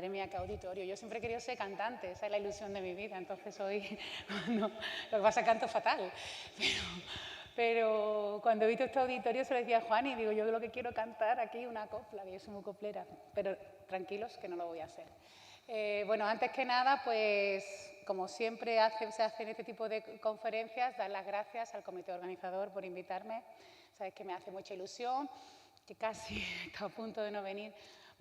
madre mía, qué auditorio. Yo siempre he querido ser cantante, esa es la ilusión de mi vida, entonces hoy, no, lo que pasa es que canto fatal, pero cuando he visto este auditorio se lo decía a Juan y digo, yo lo que quiero cantar aquí una copla, que yo soy muy coplera, pero tranquilos que no lo voy a hacer. Bueno, antes que nada, pues como siempre se hace en este tipo de conferencias, dar las gracias al comité organizador por invitarme. Sabes que me hace mucha ilusión, que casi he estado a punto de no venir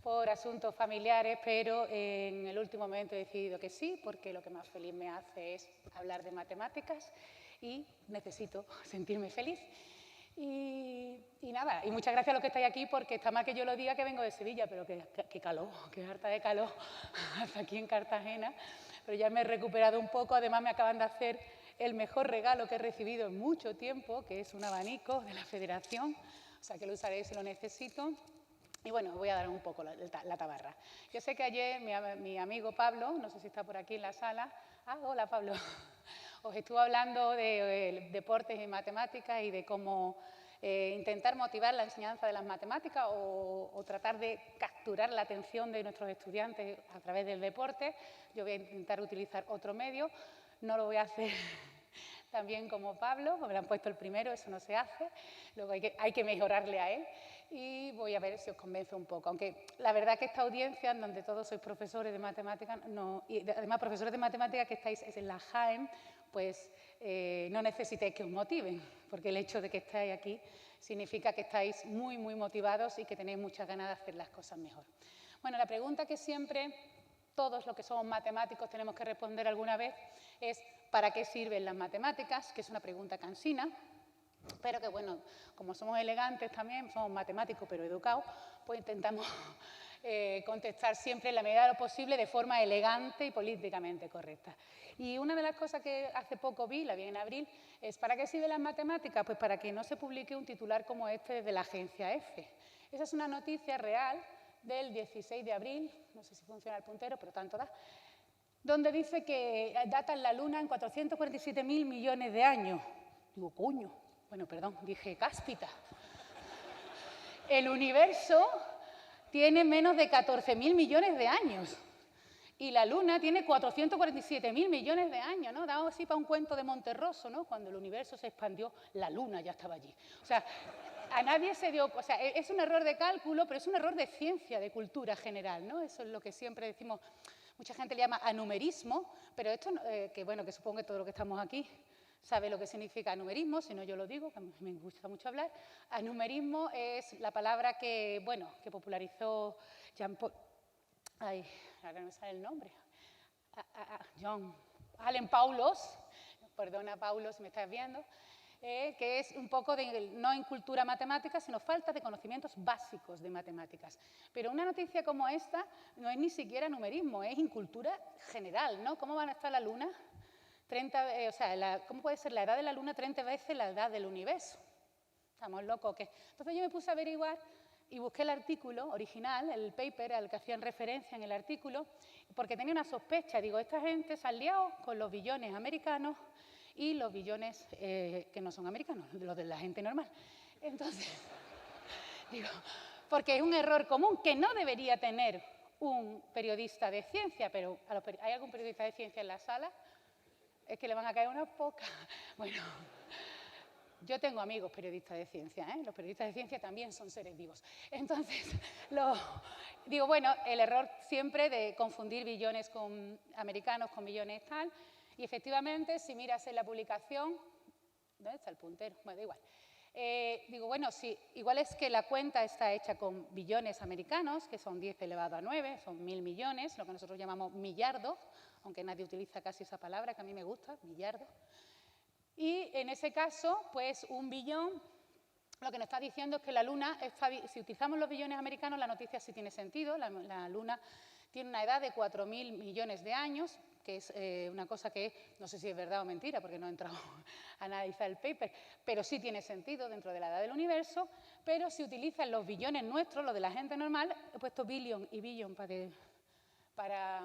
por asuntos familiares, pero en el último momento he decidido que sí, porque lo que más feliz me hace es hablar de matemáticas y necesito sentirme feliz. Y nada, y muchas gracias a los que estáis aquí, porque está mal que yo lo diga que vengo de Sevilla, pero que calor, que harta de calor hasta aquí en Cartagena. Pero ya me he recuperado un poco, además me acaban de hacer el mejor regalo que he recibido en mucho tiempo, que es un abanico de la Federación, o sea que lo usaré si lo necesito. Y bueno, os voy a dar un poco la tabarra. Yo sé que ayer mi amigo Pablo, no sé si está por aquí en la sala. Ah, hola Pablo. Os estuvo hablando de deportes y matemáticas y de cómo intentar motivar la enseñanza de las matemáticas o tratar de capturar la atención de nuestros estudiantes a través del deporte. Yo voy a intentar utilizar otro medio. No lo voy a hacer tan bien como Pablo, me lo han puesto el primero, eso no se hace. Luego hay que mejorarle a él. Y voy a ver si os convence un poco. Aunque la verdad que esta audiencia, en donde todos sois profesores de matemáticas, y además profesores de matemáticas que estáis en la JAEM, pues no necesitáis que os motiven, porque el hecho de que estáis aquí significa que estáis muy, muy motivados y que tenéis muchas ganas de hacer las cosas mejor. Bueno, la pregunta que siempre todos los que somos matemáticos tenemos que responder alguna vez es ¿para qué sirven las matemáticas? Que es una pregunta cansina, pero que, bueno, como somos elegantes también, somos matemáticos pero educados, pues intentamos contestar siempre en la medida de lo posible de forma elegante y políticamente correcta. Y una de las cosas que hace poco vi, la vi en abril, es ¿para qué sirven las matemáticas? Pues para que no se publique un titular como este de la agencia EFE. Esa es una noticia real del 16 de abril, no sé si funciona el puntero, pero tanto da, donde dice que datan la Luna en 447.000 millones de años. Digo, coño. Bueno, perdón, dije cáspita. El universo tiene menos de 14.000 millones de años y la Luna tiene 447.000 millones de años, ¿no? Da así para un cuento de Monterroso, ¿no? Cuando el universo se expandió, la Luna ya estaba allí. O sea, a nadie se dio... O sea, es un error de cálculo, pero es un error de ciencia, de cultura general, ¿no? Eso es lo que siempre decimos. Mucha gente le llama anumerismo, pero esto, que bueno, que supongo que todo lo que estamos aquí sabe lo que significa anumerismo, si no yo lo digo, que me gusta mucho hablar. Anumerismo es la palabra que, bueno, que popularizó Jean-Paul... Ay, ahora no me sale el nombre. Allen Paulos, perdona Paulo si me estás viendo, que es un poco de, no en cultura matemática, sino falta de conocimientos básicos de matemáticas. Pero una noticia como esta no es ni siquiera numerismo, es incultura general, ¿no? ¿Cómo van a estar la Luna? ¿Cómo puede ser la edad de la Luna 30 veces la edad del universo? ¿Estamos locos o qué? Entonces yo me puse a averiguar y busqué el artículo original, el paper al que hacían referencia en el artículo, porque tenía una sospecha. Digo, esta gente se ha liado con los billones americanos y los billones que no son americanos, los de la gente normal. Entonces, digo, porque es un error común que no debería tener un periodista de ciencia, pero ¿hay algún periodista de ciencia en la sala? Es que le van a caer unas pocas. Bueno, yo tengo amigos periodistas de ciencia, ¿eh? Los periodistas de ciencia también son seres vivos. Entonces, digo, bueno, el error siempre de confundir billones con americanos con billones tal, y efectivamente, si miras en la publicación, ¿dónde está el puntero? Bueno, da igual. Digo, bueno, sí, igual es que la cuenta está hecha con billones americanos, que son 10 elevado a 9, son 1.000 millones, lo que nosotros llamamos millardo, aunque nadie utiliza casi esa palabra, que a mí me gusta, millardo. Y en ese caso, pues un billón, lo que nos está diciendo es que la Luna, si utilizamos los billones americanos, la noticia sí tiene sentido. La Luna tiene una edad de 4.000 millones de años, que es una cosa que no sé si es verdad o mentira, porque no he entrado a analizar el paper, pero sí tiene sentido dentro de la edad del universo. Pero si utilizan los billones nuestros, los de la gente normal, he puesto billion y billion para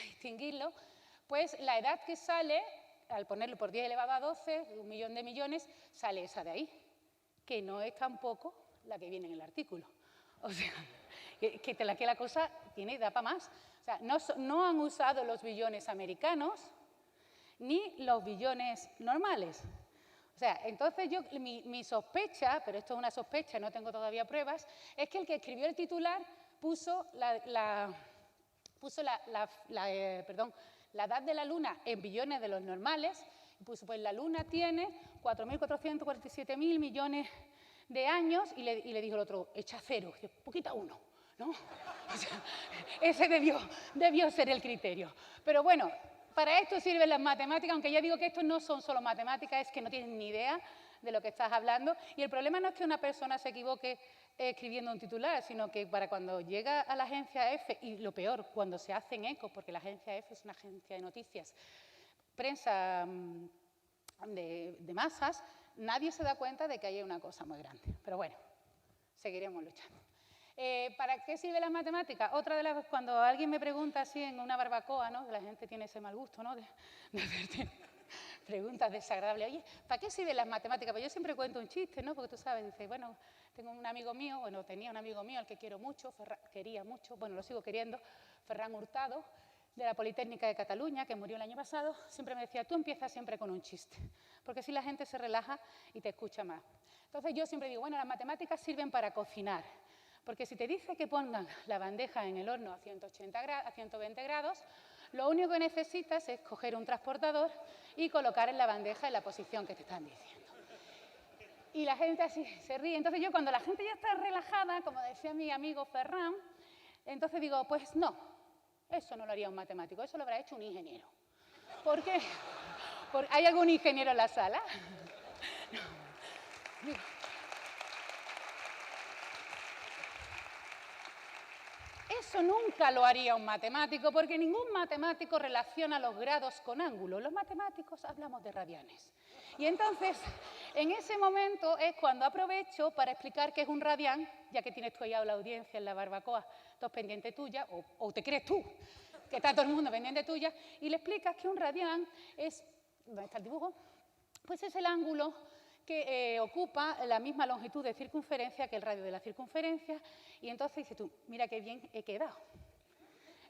distinguirlo, pues la edad que sale, al ponerlo por 10 elevado a 12, 1 millón de millones, sale esa de ahí, que no es tampoco la que viene en el artículo. O sea, que la cosa da para más. O sea, no han usado los billones americanos ni los billones normales. O sea, entonces mi sospecha, pero esto es una sospecha, no tengo todavía pruebas, es que el que escribió el titular puso la edad de la Luna en billones de los normales, y puso, pues la Luna tiene 4.447.000 millones de años, y le dijo el otro, echa cero, poquita uno, ¿no? O sea, ese debió ser el criterio. Pero bueno, para esto sirven las matemáticas, aunque ya digo que esto no son solo matemáticas, es que no tienen ni idea de lo que estás hablando. Y el problema no es que una persona se equivoque escribiendo un titular, sino que para cuando llega a la agencia EFE, y lo peor, cuando se hacen ecos, porque la agencia EFE es una agencia de noticias, prensa de masas, nadie se da cuenta de que hay una cosa muy grande. Pero bueno, seguiremos luchando. ¿Para qué sirve las matemáticas? Otra de las, cuando alguien me pregunta así en una barbacoa, ¿no? La gente tiene ese mal gusto, ¿no? De hacerte preguntas desagradables. Oye, ¿para qué sirven las matemáticas? Pues yo siempre cuento un chiste, ¿no? Porque tú sabes, dices, bueno, tengo un amigo mío, bueno, tenía un amigo mío al que quiero mucho, quería mucho, bueno, lo sigo queriendo, Ferran Hurtado, de la Politécnica de Cataluña, que murió el año pasado, siempre me decía, tú empiezas siempre con un chiste, porque así la gente se relaja y te escucha más. Entonces yo siempre digo, bueno, las matemáticas sirven para cocinar, porque si te dice que pongan la bandeja en el horno a 120 grados, lo único que necesitas es coger un transportador y colocar en la bandeja en la posición que te están diciendo. Y la gente así se ríe. Entonces yo, cuando la gente ya está relajada, como decía mi amigo Ferran, entonces digo, pues no, eso no lo haría un matemático, eso lo habrá hecho un ingeniero. ¿Por qué? ¿Hay algún ingeniero en la sala? No. Eso nunca lo haría un matemático, porque ningún matemático relaciona los grados con ángulos. Los matemáticos hablamos de radianes. Y entonces, en ese momento es cuando aprovecho para explicar qué es un radián, ya que tienes tú ahí a la audiencia en la barbacoa, todos pendientes tuya, o te crees tú, que está todo el mundo pendiente tuya, y le explicas que un radián es, ¿dónde está el dibujo? Pues es el ángulo que ocupa la misma longitud de circunferencia que el radio de la circunferencia, y entonces dices tú, mira qué bien he quedado.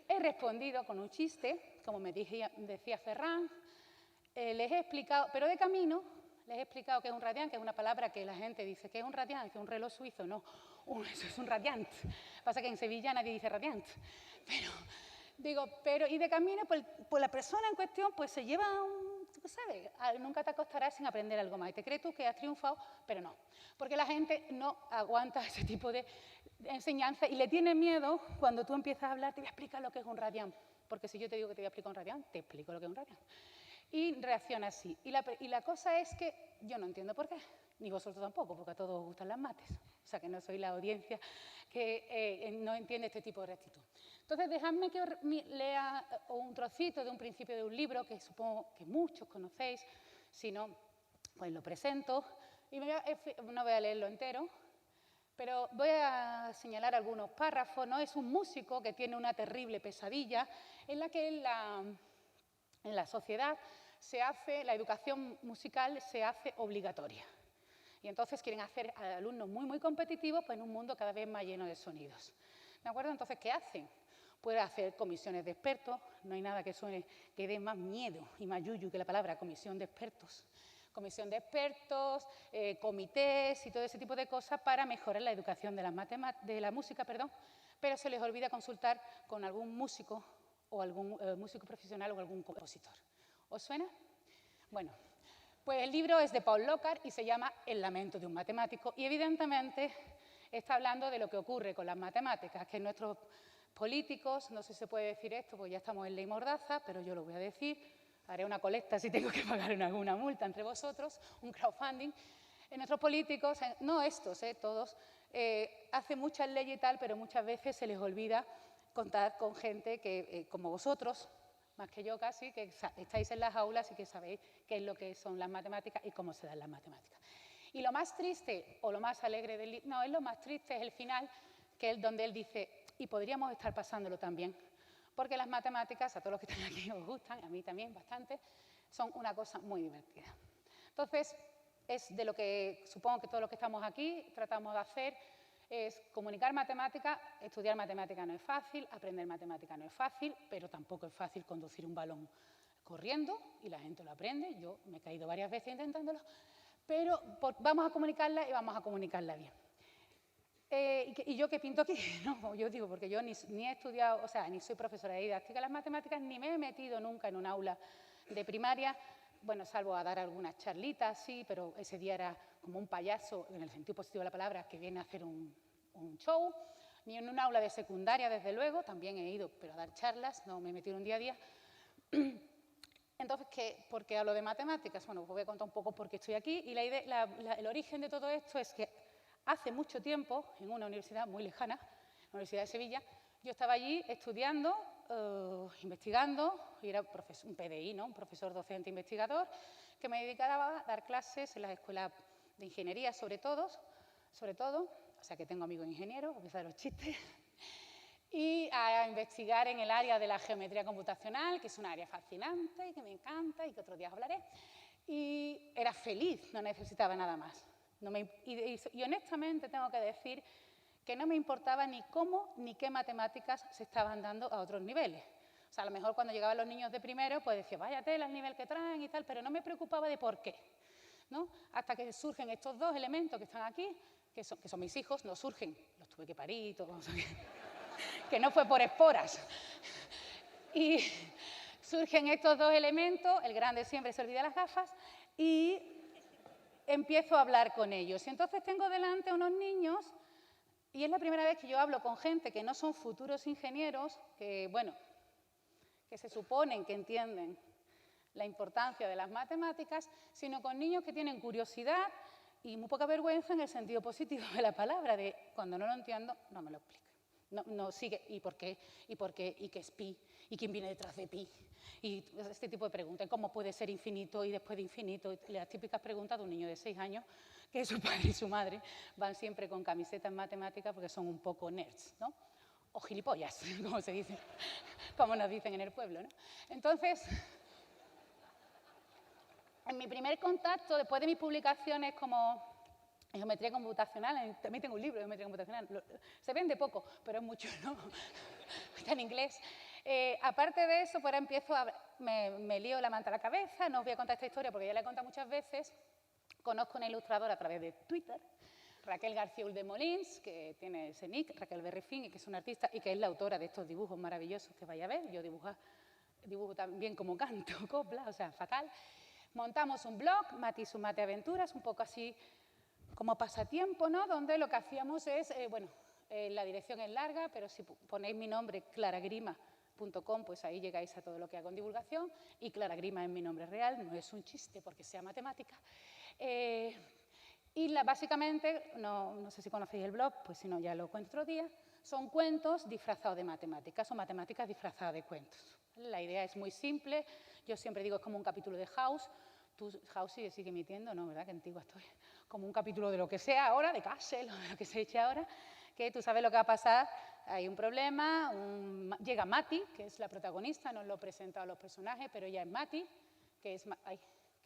He respondido con un chiste, como me decía Ferran, les he explicado, pero de camino les he explicado que es un radián, que es una palabra que la gente dice que es un radián, que es un reloj suizo, no, eso es un radiant. Pasa que en Sevilla nadie dice radiant, y de camino, pues la persona en cuestión pues se lleva tú sabes, nunca te acostarás sin aprender algo más. Y te crees tú que has triunfado, pero no. Porque la gente no aguanta ese tipo de enseñanza y le tiene miedo cuando tú empiezas a hablar, te voy a explicar lo que es un radián. Porque si yo te digo que te voy a explicar un radián, te explico lo que es un radián. Y reacciona así. Y la cosa es que yo no entiendo por qué, ni vosotros tampoco, porque a todos os gustan las mates. O sea, que no soy la audiencia que no entiende este tipo de rectitud. Entonces, dejadme que os lea un trocito de un principio de un libro que supongo que muchos conocéis, si no, pues lo presento. Y no voy a leerlo entero, pero voy a señalar algunos párrafos, ¿no? Es un músico que tiene una terrible pesadilla en la que en la sociedad la educación musical se hace obligatoria. Y entonces quieren hacer a alumnos muy, muy competitivos pues en un mundo cada vez más lleno de sonidos. ¿De acuerdo? Entonces, ¿qué hacen? Puede hacer comisiones de expertos, no hay nada que dé más miedo y más yuyu que la palabra comisión de expertos. Comisión de expertos, comités y todo ese tipo de cosas para mejorar la educación de la música, pero se les olvida consultar con algún músico o algún músico profesional o algún compositor. ¿Os suena? Bueno, pues el libro es de Paul Lockhart y se llama El lamento de un matemático y evidentemente está hablando de lo que ocurre con las matemáticas, que nuestros políticos, no sé si se puede decir esto, porque ya estamos en ley Mordaza, pero yo lo voy a decir, haré una colecta si tengo que pagar alguna multa entre vosotros, un crowdfunding. En nuestros políticos, no estos, todos, hacen muchas leyes y tal, pero muchas veces se les olvida contar con gente que, como vosotros, más que yo casi, que estáis en las aulas y que sabéis qué es lo que son las matemáticas y cómo se dan las matemáticas. Y lo más triste, o lo más alegre del libro, no, es lo más triste, es el final, que es donde él dice, y podríamos estar pasándolo también, porque las matemáticas, a todos los que están aquí os gustan, a mí también bastante, son una cosa muy divertida. Entonces, es de lo que supongo que todos los que estamos aquí tratamos de hacer Es comunicar matemática, estudiar matemática no es fácil, aprender matemática no es fácil, pero tampoco es fácil conducir un balón corriendo y la gente lo aprende. Yo me he caído varias veces intentándolo, pero vamos a comunicarla y vamos a comunicarla bien. ¿Y yo qué pinto aquí? No, yo digo, porque yo ni he estudiado, o sea, ni soy profesora de didáctica de las matemáticas, ni me he metido nunca en un aula de primaria, bueno, salvo a dar algunas charlitas, sí, pero ese día era como un payaso, en el sentido positivo de la palabra, que viene a hacer un show, ni en un aula de secundaria, desde luego, también he ido, pero a dar charlas, no me he metido un día a día. Entonces, ¿por qué hablo de matemáticas? Bueno, os voy a contar un poco por qué estoy aquí, y el origen de todo esto es que hace mucho tiempo, en una universidad muy lejana, la Universidad de Sevilla, yo estaba allí estudiando, investigando, y era un PDI, ¿no? Un profesor docente investigador, que me dedicaba a dar clases en las escuelas de ingeniería, sobre todo, o sea que tengo amigos ingenieros, a pesar de los chistes, y a investigar en el área de la geometría computacional, que es un área fascinante y que me encanta y que otro día hablaré, y era feliz, no necesitaba nada más. Y honestamente tengo que decir que no me importaba ni cómo ni qué matemáticas se estaban dando a otros niveles. O sea, a lo mejor cuando llegaban los niños de primero, pues decía, vaya tela el nivel que traen y tal, pero no me preocupaba de por qué, ¿no? Hasta que surgen estos dos elementos que están aquí, que son mis hijos, no surgen, los tuve que parir y todo, o sea, que no fue por esporas. Y surgen estos dos elementos, el grande siempre se olvida las gafas, y empiezo a hablar con ellos. Y entonces tengo delante unos niños, y es la primera vez que yo hablo con gente que no son futuros ingenieros, que, bueno, que se suponen que entienden la importancia de las matemáticas, sino con niños que tienen curiosidad y muy poca vergüenza en el sentido positivo de la palabra, de cuando no lo entiendo, no me lo explica. No sigue, ¿y por qué? ¿Y por qué? ¿Y qué es pi? ¿Y quién viene detrás de pi? Y este tipo de preguntas, ¿cómo puede ser infinito y después de infinito? Y las típicas preguntas de un niño de 6 años, que su padre y su madre van siempre con camisetas matemáticas porque son un poco nerds, ¿no? O gilipollas, como se dice, como nos dicen en el pueblo, ¿no? Entonces, en mi primer contacto, después de mis publicaciones como geometría computacional, también tengo un libro de geometría computacional, se vende poco, pero es mucho, ¿no? Está en inglés. Aparte de eso, pues ahora me lío la manta a la cabeza, no os voy a contar esta historia porque ya la he contado muchas veces. Conozco una ilustradora a través de Twitter, Raquel García Uldemolins, que tiene ese nick, Raquel Berrefín, y que es una artista y que es la autora de estos dibujos maravillosos que vais a ver. Yo dibujo también como canto, copla, o sea, fatal. Montamos un blog, Mati y su Mate Aventuras, un poco así como pasatiempo, ¿no? Donde lo que hacíamos es, la dirección es larga, pero si ponéis mi nombre, claragrima.com, pues ahí llegáis a todo lo que hago en divulgación, y Clara Grima es mi nombre real, no es un chiste porque sea matemática. Y básicamente, no sé si conocéis el blog, pues si no ya lo cuento otro día, son cuentos disfrazados de matemáticas o matemáticas disfrazadas de cuentos. La idea es muy simple, yo siempre digo es como un capítulo de House. House sigue emitiendo, ¿no? ¿Verdad? Qué antigua estoy. Como un capítulo de lo que sea ahora, de Castle, o de lo que se eche ahora, que tú sabes lo que va a pasar. Hay un problema, llega Mati, que es la protagonista, no lo he presentado a los personajes, pero ella es Mati, que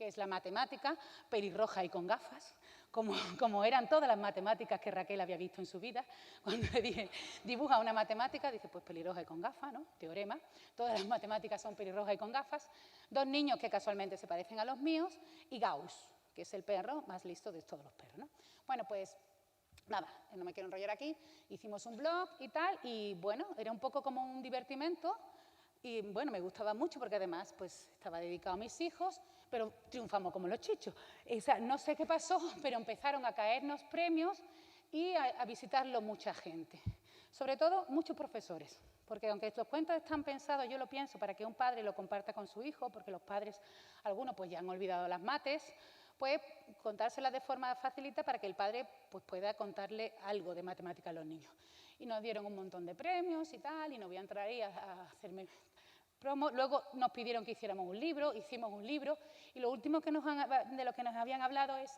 es la matemática, pelirroja y con gafas, como eran todas las matemáticas que Raquel había visto en su vida. Cuando le dije, dibuja una matemática, dice, pues pelirroja y con gafas, ¿no? Teorema. Todas las matemáticas son pelirrojas y con gafas. Dos niños que casualmente se parecen a los míos y Gauss, que es el perro más listo de todos los perros, ¿no? Bueno, pues nada, no me quiero enrollar aquí. Hicimos un blog y tal, y bueno, era un poco como un divertimento. Y bueno, me gustaba mucho porque además pues estaba dedicado a mis hijos, pero triunfamos como los chichos. O sea, no sé qué pasó, pero empezaron a caernos premios y a visitarlo mucha gente. Sobre todo muchos profesores, porque aunque los cuentos están pensados, yo lo pienso, para que un padre lo comparta con su hijo, porque los padres, algunos pues ya han olvidado las mates, pues contárselas de forma facilita para que el padre pues, pueda contarle algo de matemática a los niños. Y nos dieron un montón de premios y tal, y no voy a entrar ahí a hacerme promo. Luego nos pidieron que hiciéramos un libro, hicimos un libro, y lo último de lo que nos habían hablado es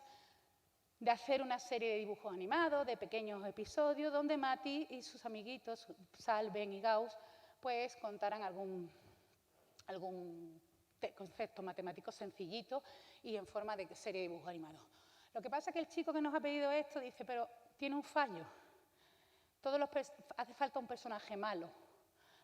de hacer una serie de dibujos animados, de pequeños episodios, donde Mati y sus amiguitos, Sal, Ben y Gauss, pues contaran algún concepto matemático sencillito y en forma de serie de dibujos animados. Lo que pasa es que el chico que nos ha pedido esto dice, pero tiene un fallo. hace falta un personaje malo.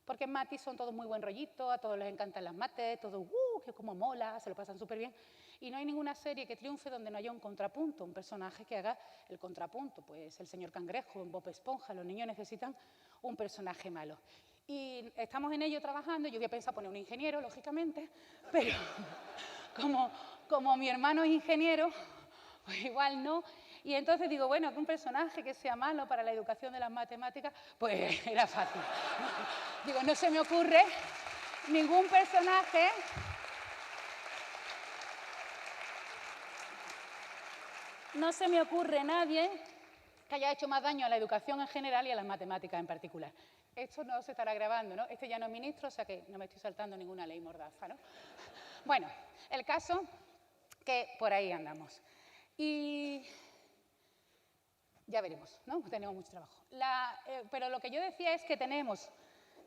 Porque en Mati son todos muy buen rollito, a todos les encantan las mates, todos, que como mola, se lo pasan súper bien. Y no hay ninguna serie que triunfe donde no haya un contrapunto, un personaje que haga el contrapunto. Pues el señor Cangrejo, en Bob Esponja, los niños necesitan un personaje malo. Y estamos en ello trabajando, yo había pensado poner un ingeniero, lógicamente, pero como mi hermano es ingeniero, pues igual no. Y entonces digo, bueno, que un personaje que sea malo para la educación de las matemáticas, pues era fácil. Digo, no se me ocurre ningún personaje no se me ocurre nadie que haya hecho más daño a la educación en general y a las matemáticas en particular. Esto no se estará grabando, ¿no? Este ya no es ministro, o sea que no me estoy saltando ninguna ley mordaza, ¿no? Bueno, el caso que por ahí andamos. Y ya veremos, ¿no? Tenemos mucho trabajo. Pero lo que yo decía es que tenemos,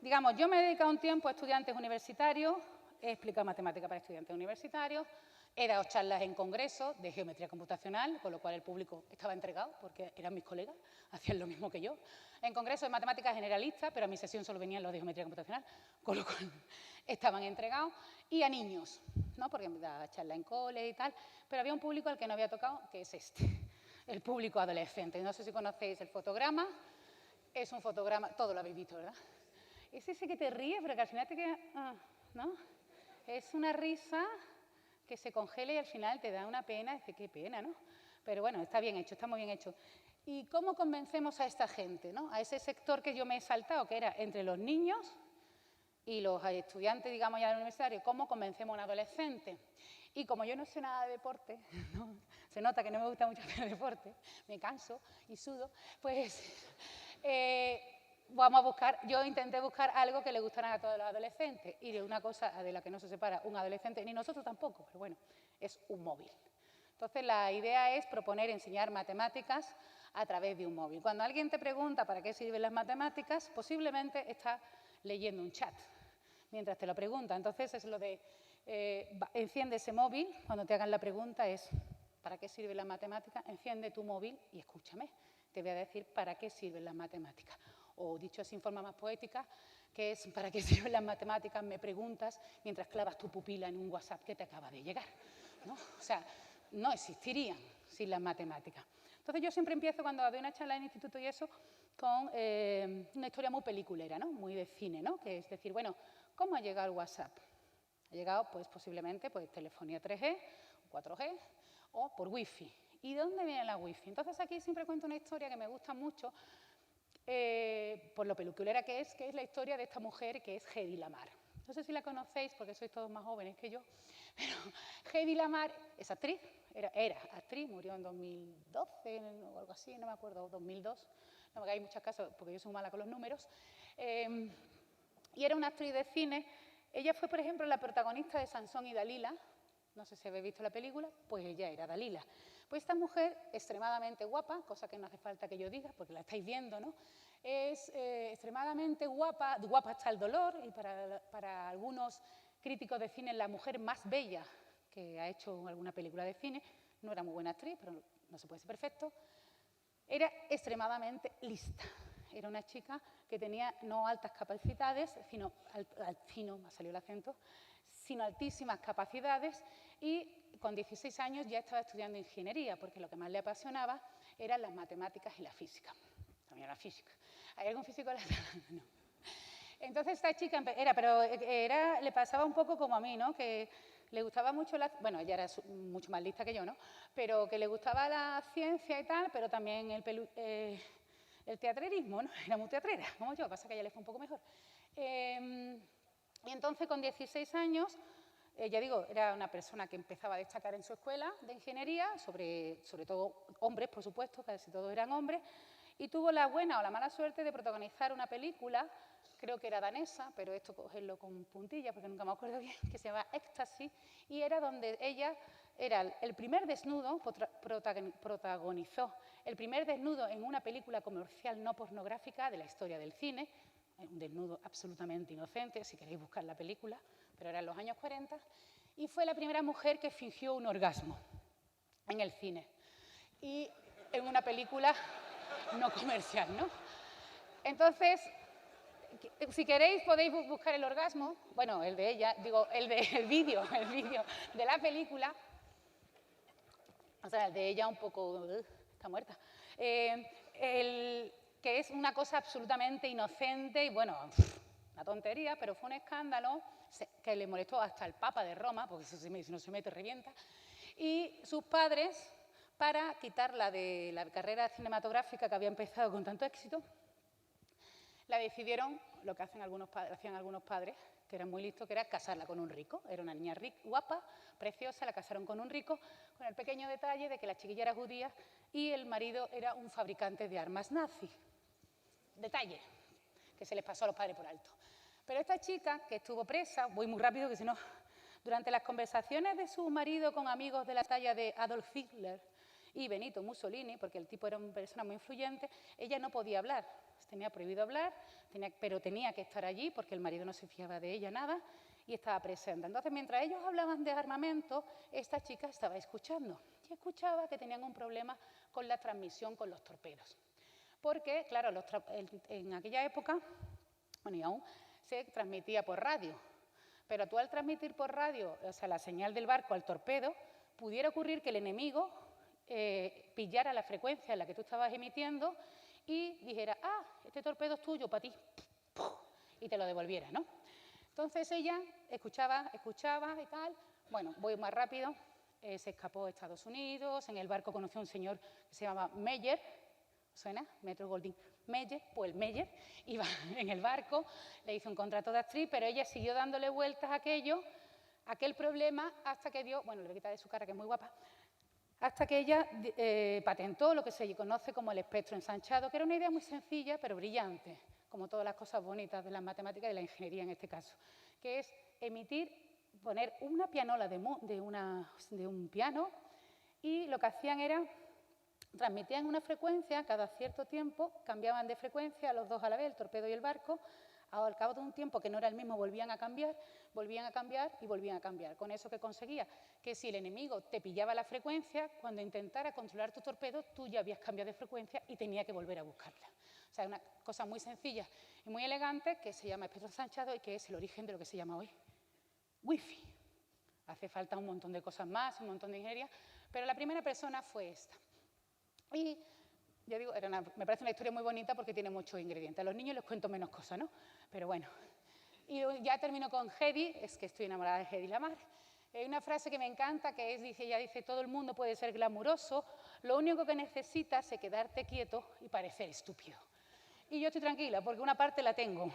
digamos, yo me he dedicado un tiempo a estudiantes universitarios, he explicado matemática para estudiantes universitarios, he dado charlas en congresos de geometría computacional, con lo cual el público estaba entregado, porque eran mis colegas, hacían lo mismo que yo. En congresos de matemáticas generalistas, pero a mi sesión solo venían los de geometría computacional, con lo cual estaban entregados. Y a niños, ¿no? Porque me daba charlas en cole y tal, pero había un público al que no había tocado, que es este. El público adolescente. No sé si conocéis el fotograma. Es un fotograma, todo lo habéis visto, ¿verdad? Es ese que te ríes, pero que al final te queda, ¿no? Es una risa que se congela y al final te da una pena, dice, qué pena, ¿no? Pero bueno, está bien hecho, está muy bien hecho. ¿Y cómo convencemos a esta gente, ¿no? A ese sector que yo me he saltado, que era entre los niños y los estudiantes, digamos, ya universitarios, ¿cómo convencemos a un adolescente? Y como yo no sé nada de deporte, ¿no? Se nota que no me gusta mucho hacer deporte, me canso y sudo, pues vamos a buscar, yo intenté buscar algo que le gustara a todos los adolescentes y de una cosa de la que no se separa un adolescente, ni nosotros tampoco, pero bueno, es un móvil. Entonces la idea es proponer enseñar matemáticas a través de un móvil. Cuando alguien te pregunta para qué sirven las matemáticas, posiblemente está leyendo un chat mientras te lo pregunta. Entonces es lo de enciende ese móvil, cuando te hagan la pregunta es ¿para qué sirve la matemática? Enciende tu móvil y escúchame, te voy a decir para qué sirven las matemáticas. O dicho así en forma más poética, que es ¿para qué sirven las matemáticas? Me preguntas mientras clavas tu pupila en un WhatsApp que te acaba de llegar, ¿no? O sea, no existirían sin las matemáticas. Entonces yo siempre empiezo cuando doy una charla en instituto y eso con una historia muy peliculera, ¿no? Muy de cine, ¿no? Que es decir, bueno, ¿cómo ha llegado el WhatsApp? Ha llegado, pues, posiblemente, pues, telefonía 3G, 4G o por Wi-Fi. ¿Y de dónde viene la Wi-Fi? Entonces, aquí siempre cuento una historia que me gusta mucho, por lo peliculera que es la historia de esta mujer que es Hedy Lamarr. No sé si la conocéis, porque sois todos más jóvenes que yo, pero Hedy Lamarr es actriz, era actriz, murió en 2012 o algo así, no me acuerdo, 2002. No me hagáis muchas casos, porque yo soy mala con los números. Y era una actriz de cine. Ella fue, por ejemplo, la protagonista de Sansón y Dalila. No sé si habéis visto la película, pues ella era Dalila. Pues esta mujer, extremadamente guapa, cosa que no hace falta que yo diga, porque la estáis viendo, ¿no? Es extremadamente guapa, guapa hasta el dolor, y para algunos críticos de cine, la mujer más bella que ha hecho alguna película de cine. No era muy buena actriz, pero no se puede ser perfecto. Era extremadamente lista. Era una chica que tenía no altas capacidades, sino, me ha salido el acento, sino altísimas capacidades, y con 16 años ya estaba estudiando ingeniería, porque lo que más le apasionaba eran las matemáticas y la física. También la física. ¿Hay algún físico en la sala? No. Entonces esta chica le pasaba un poco como a mí, ¿no? Que le gustaba mucho bueno, ella era mucho más lista que yo, ¿no? Pero que le gustaba la ciencia y tal, pero también el teatrerismo, ¿no? Era muy teatrera, como yo, pasa que a ella le fue un poco mejor. Y entonces, con 16 años, ya digo, era una persona que empezaba a destacar en su escuela de ingeniería, sobre todo hombres, por supuesto, casi todos eran hombres, y tuvo la buena o la mala suerte de protagonizar una película, creo que era danesa, pero esto cogerlo con puntillas porque nunca me acuerdo bien, que se llama Éxtasis, y era donde ella era el primer desnudo, protagonizó el primer desnudo en una película comercial no pornográfica de la historia del cine, un desnudo absolutamente inocente, si queréis buscar la película, pero era en los años 40, y fue la primera mujer que fingió un orgasmo en el cine, y en una película no comercial, ¿no? Entonces, si queréis podéis buscar el orgasmo, bueno, el de ella, digo, el vídeo de la película, o sea, el de ella un poco, está muerta, que es una cosa absolutamente inocente y, bueno, una tontería, pero fue un escándalo que le molestó hasta el Papa de Roma, porque si no se mete, revienta, y sus padres, para quitarla de la carrera cinematográfica que había empezado con tanto éxito, la decidieron, lo que hacían algunos padres, que eran muy listos, que era casarla con un rico. Era una niña rica, guapa, preciosa, la casaron con un rico, con el pequeño detalle de que la chiquilla era judía y el marido era un fabricante de armas nazi. Detalle que se les pasó a los padres por alto. Pero esta chica, que estuvo presa, voy muy rápido, que si no, durante las conversaciones de su marido con amigos de la talla de Adolf Hitler y Benito Mussolini, porque el tipo era una persona muy influyente, ella no podía hablar. Tenía prohibido hablar, pero tenía que estar allí porque el marido no se fiaba de ella nada y estaba presente. Entonces, mientras ellos hablaban de armamento, esta chica estaba escuchando y escuchaba que tenían un problema con la transmisión con los torpedos. Porque, claro, en aquella época, bueno, y aún, se transmitía por radio. Pero tú al transmitir por radio, o sea, la señal del barco al torpedo, pudiera ocurrir que el enemigo pillara la frecuencia en la que tú estabas emitiendo y dijera, ah, este torpedo es tuyo, para ti, y te lo devolviera, ¿no? Entonces ella escuchaba y tal. Bueno, voy más rápido. Se escapó a Estados Unidos, en el barco conoció a un señor que se llamaba Meyer, ¿suena? Metro Goldwyn Mayer, pues el Meyer iba en el barco, le hizo un contrato de actriz, pero ella siguió dándole vueltas a aquel problema, hasta que dio, bueno, le voy a quitar de su cara que es muy guapa, hasta que ella patentó lo que se conoce como el espectro ensanchado, que era una idea muy sencilla pero brillante, como todas las cosas bonitas de las matemáticas y de la ingeniería en este caso, que es poner una pianola de un piano, y lo que hacían era transmitían una frecuencia, cada cierto tiempo cambiaban de frecuencia los dos a la vez, el torpedo y el barco. Al cabo de un tiempo que no era el mismo volvían a cambiar y volvían a cambiar. ¿Con eso qué conseguía? Que si el enemigo te pillaba la frecuencia, cuando intentara controlar tu torpedo, tú ya habías cambiado de frecuencia y tenía que volver a buscarla. O sea, una cosa muy sencilla y muy elegante que se llama espectro ensanchado y que es el origen de lo que se llama hoy Wi-Fi. Hace falta un montón de cosas más, un montón de ingeniería, pero la primera persona fue esta. Y ya digo, me parece una historia muy bonita porque tiene muchos ingredientes. A los niños les cuento menos cosas, ¿no? Pero bueno. Y ya termino con Hedy, es que estoy enamorada de Hedy Lamarr. Hay una frase que me encanta que ella dice, todo el mundo puede ser glamuroso, lo único que necesitas es quedarte quieto y parecer estúpido. Y yo estoy tranquila porque una parte la tengo,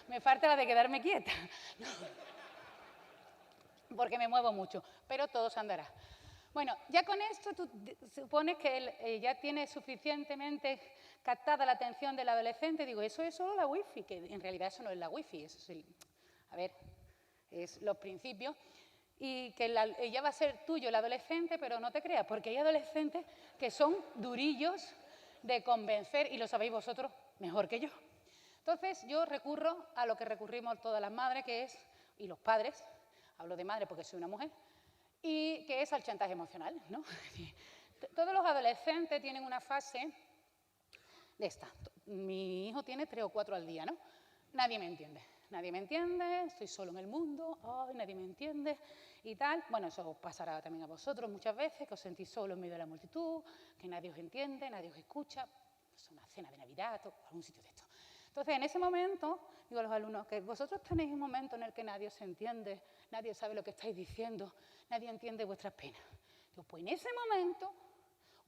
me falta la de quedarme quieta, porque me muevo mucho, pero todo se andará. Bueno, ya con esto tú supones que él ya tiene suficientemente captada la atención del adolescente. Digo, eso es solo la wifi, que en realidad eso no es la wifi, eso es es los principios. Y que ella va a ser tuyo el adolescente, pero no te creas, porque hay adolescentes que son durillos de convencer, y lo sabéis vosotros mejor que yo. Entonces yo recurro a lo que recurrimos todas las madres, y los padres, hablo de madre porque soy una mujer, y que es al chantaje emocional, ¿no? Todos los adolescentes tienen una fase de esta. Mi hijo tiene 3 o 4 al día, ¿no? Nadie me entiende, estoy solo en el mundo, ay, nadie me entiende y tal. Bueno, eso os pasará también a vosotros muchas veces, que os sentís solos en medio de la multitud, que nadie os entiende, nadie os escucha, es una cena de Navidad o algún sitio de esto. Entonces, en ese momento, digo a los alumnos que vosotros tenéis un momento en el que nadie os entiende, nadie sabe lo que estáis diciendo, nadie entiende vuestras penas. Digo, pues en ese momento,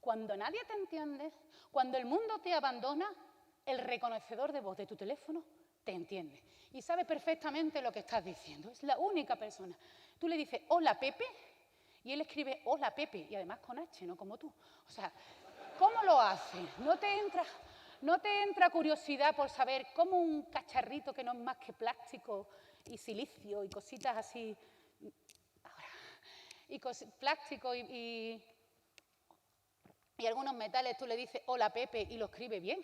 cuando nadie te entiende, cuando el mundo te abandona, el reconocedor de voz de tu teléfono te entiende y sabe perfectamente lo que estás diciendo. Es la única persona. Tú le dices, hola Pepe, y él escribe, hola Pepe, y además con H, no como tú. O sea, ¿cómo lo hace? ¿No te entra curiosidad por saber cómo un cacharrito que no es más que plástico y silicio y cositas así, plástico y algunos metales, tú le dices hola Pepe y lo escribe bien?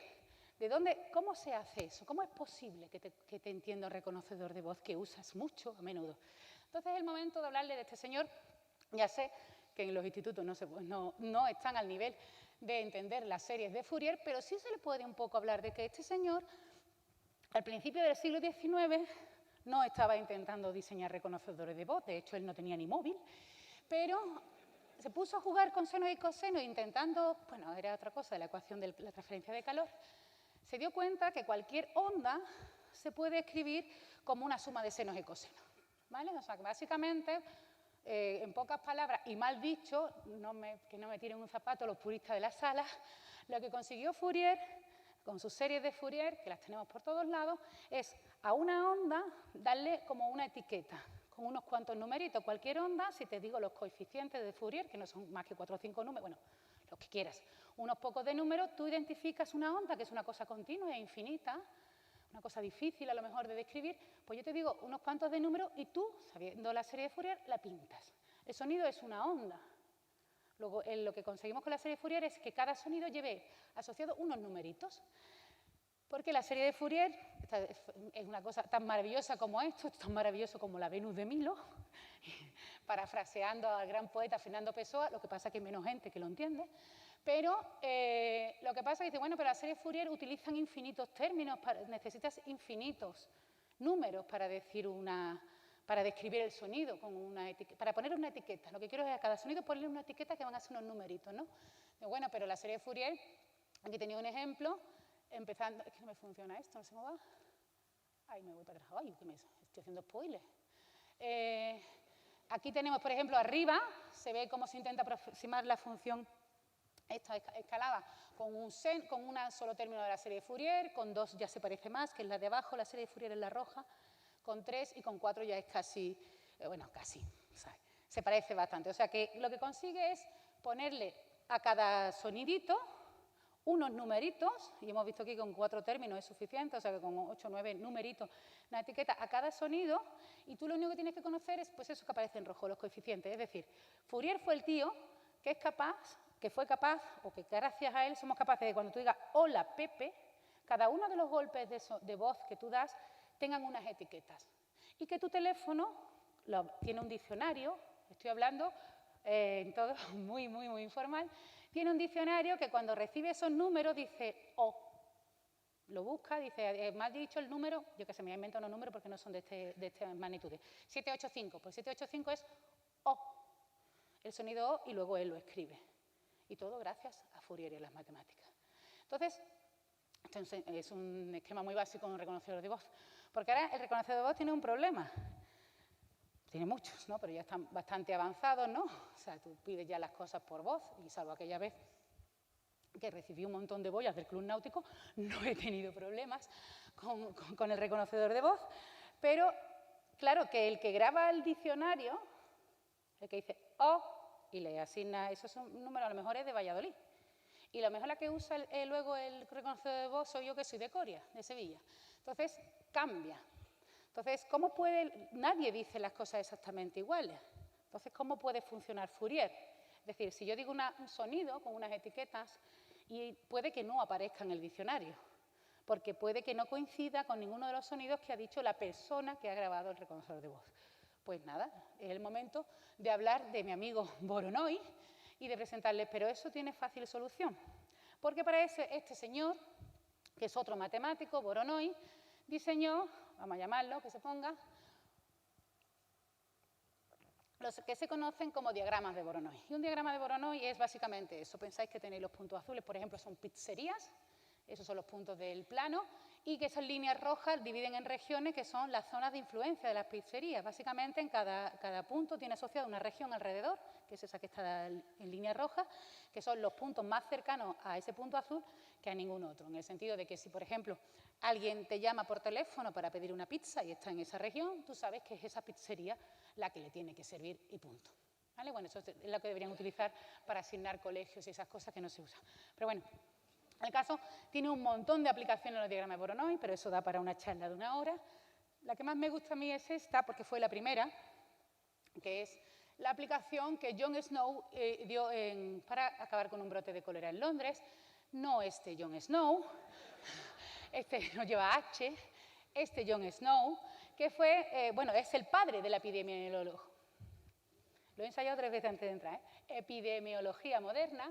¿De dónde? ¿Cómo se hace eso? ¿Cómo es posible que te entienda el reconocedor de voz que usas mucho a menudo? Entonces es el momento de hablarle de este señor. Ya sé que en los institutos no están al nivel de entender las series de Fourier, pero sí se le puede un poco hablar de que este señor al principio del siglo XIX no estaba intentando diseñar reconocedores de voz, de hecho él no tenía ni móvil, pero se puso a jugar con seno y coseno intentando, bueno, era otra cosa, la ecuación de la transferencia de calor, se dio cuenta que cualquier onda se puede escribir como una suma de senos y cosenos, ¿vale? O sea, que básicamente, en pocas palabras, y mal dicho, que no me tiren un zapato los puristas de la sala, lo que consiguió Fourier, con sus series de Fourier, que las tenemos por todos lados, es a una onda darle como una etiqueta, con unos cuantos numeritos. Cualquier onda, si te digo los coeficientes de Fourier, que no son más que 4 o 5 números, bueno, los que quieras, unos pocos de números, tú identificas una onda que es una cosa continua e infinita, una cosa difícil a lo mejor de describir, pues yo te digo unos cuantos de números y tú, sabiendo la serie de Fourier, la pintas. El sonido es una onda. Luego, lo que conseguimos con la serie de Fourier es que cada sonido lleve asociados unos numeritos. Porque la serie de Fourier es una cosa tan maravillosa como esto, tan maravilloso como la Venus de Milo, parafraseando al gran poeta Fernando Pessoa, lo que pasa es que hay menos gente que lo entiende, pero lo que pasa es que dice, bueno, pero la serie de Fourier utilizan infinitos términos, necesitas infinitos números para decir para describir el sonido, para poner una etiqueta. Lo que quiero es a cada sonido ponerle una etiqueta que van a ser unos numeritos, ¿no? Bueno, pero la serie de Fourier, aquí tenía un ejemplo, empezando, es que no me funciona esto, no se me va. Ay, me voy para atrás. Ay, estoy haciendo spoiler. Aquí tenemos, por ejemplo, arriba, se ve cómo se intenta aproximar la función esta escalada con un solo término de la serie de Fourier, con 2 ya se parece más, que es la de abajo, la serie de Fourier es la roja, con 3 y con 4 ya es casi, bueno, casi, ¿sabes? Se parece bastante. O sea que lo que consigue es ponerle a cada sonidito unos numeritos, y hemos visto aquí que con 4 términos es suficiente, o sea que con 8 o 9 numeritos, una etiqueta a cada sonido, y tú lo único que tienes que conocer es pues eso que aparece en rojo, los coeficientes. Es decir, Fourier fue el tío que fue capaz, o que gracias a él somos capaces de cuando tú digas hola Pepe, cada uno de los golpes de voz que tú das tengan unas etiquetas. Y que tu teléfono tiene un diccionario, estoy hablando en todo muy, muy, muy informal, tiene un diccionario que cuando recibe esos números dice O. Lo busca, dice, me has dicho el número, yo que sé, me invento unos números porque no son de esta magnitud. 785, pues 785 es O, el sonido O, y luego él lo escribe. Y todo gracias a Fourier y a las matemáticas. Entonces, esto es un esquema muy básico en un reconocedor de voz. Porque ahora el reconocedor de voz tiene un problema. Tiene muchos, ¿no? Pero ya están bastante avanzados, ¿no? O sea, tú pides ya las cosas por voz, y salvo aquella vez que recibí un montón de boyas del Club Náutico, no he tenido problemas con el reconocedor de voz. Pero, claro, que el que graba el diccionario, el que dice O, y le asigna, esos son números, a lo mejor es de Valladolid. Y a lo mejor la que usa luego el reconocedor de voz soy yo, que soy de Coria, de Sevilla. Entonces, cambia. Entonces, ¿cómo puede? Nadie dice las cosas exactamente iguales. Entonces, ¿cómo puede funcionar Fourier? Es decir, si yo digo un sonido con unas etiquetas, y puede que no aparezca en el diccionario, porque puede que no coincida con ninguno de los sonidos que ha dicho la persona que ha grabado el reconocedor de voz. Pues nada, es el momento de hablar de mi amigo Voronoi y de presentarles, pero eso tiene fácil solución. Porque para eso este señor, que es otro matemático, Voronoi, diseñó, vamos a llamarlo, que se ponga, los que se conocen como diagramas de Voronoi. Y un diagrama de Voronoi es básicamente eso. Pensáis que tenéis los puntos azules, por ejemplo, son pizzerías, esos son los puntos del plano, y que esas líneas rojas dividen en regiones que son las zonas de influencia de las pizzerías. Básicamente, en cada punto tiene asociada una región alrededor, que es esa que está en línea roja, que son los puntos más cercanos a ese punto azul que a ningún otro. En el sentido de que si, por ejemplo, alguien te llama por teléfono para pedir una pizza y está en esa región, tú sabes que es esa pizzería la que le tiene que servir y punto. ¿Vale? Bueno, eso es lo que deberían utilizar para asignar colegios y esas cosas que no se usan. Pero bueno, el caso tiene un montón de aplicaciones en los diagramas de Voronoi, pero eso da para una charla de 1 hora. La que más me gusta a mí es esta, porque fue la primera, que es la aplicación que John Snow dio para acabar con un brote de cólera en Londres. No este John Snow, este no lleva H, este John Snow, que fue, bueno, es el padre de la epidemiología. Lo he ensayado 3 veces antes de entrar, epidemiología moderna,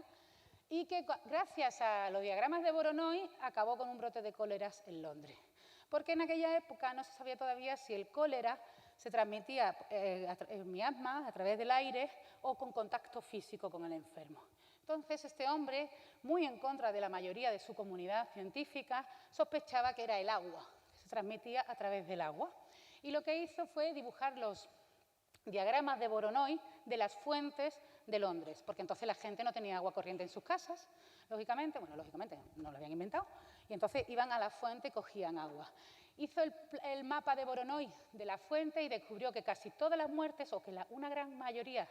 y que gracias a los diagramas de Voronoi acabó con un brote de cóleras en Londres. porque en aquella época no se sabía todavía si el cólera se transmitía en miasmas, a través del aire o con contacto físico con el enfermo. Entonces, este hombre, muy en contra de la mayoría de su comunidad científica, sospechaba que era el agua, que se transmitía a través del agua. Y lo que hizo fue dibujar los diagramas de Voronoi de las fuentes de Londres, porque entonces la gente no tenía agua corriente en sus casas, lógicamente, bueno, lógicamente no lo habían inventado, y entonces iban a la fuente y cogían agua. Hizo el mapa de Voronoi de la fuente y descubrió que casi todas las muertes, o que una gran mayoría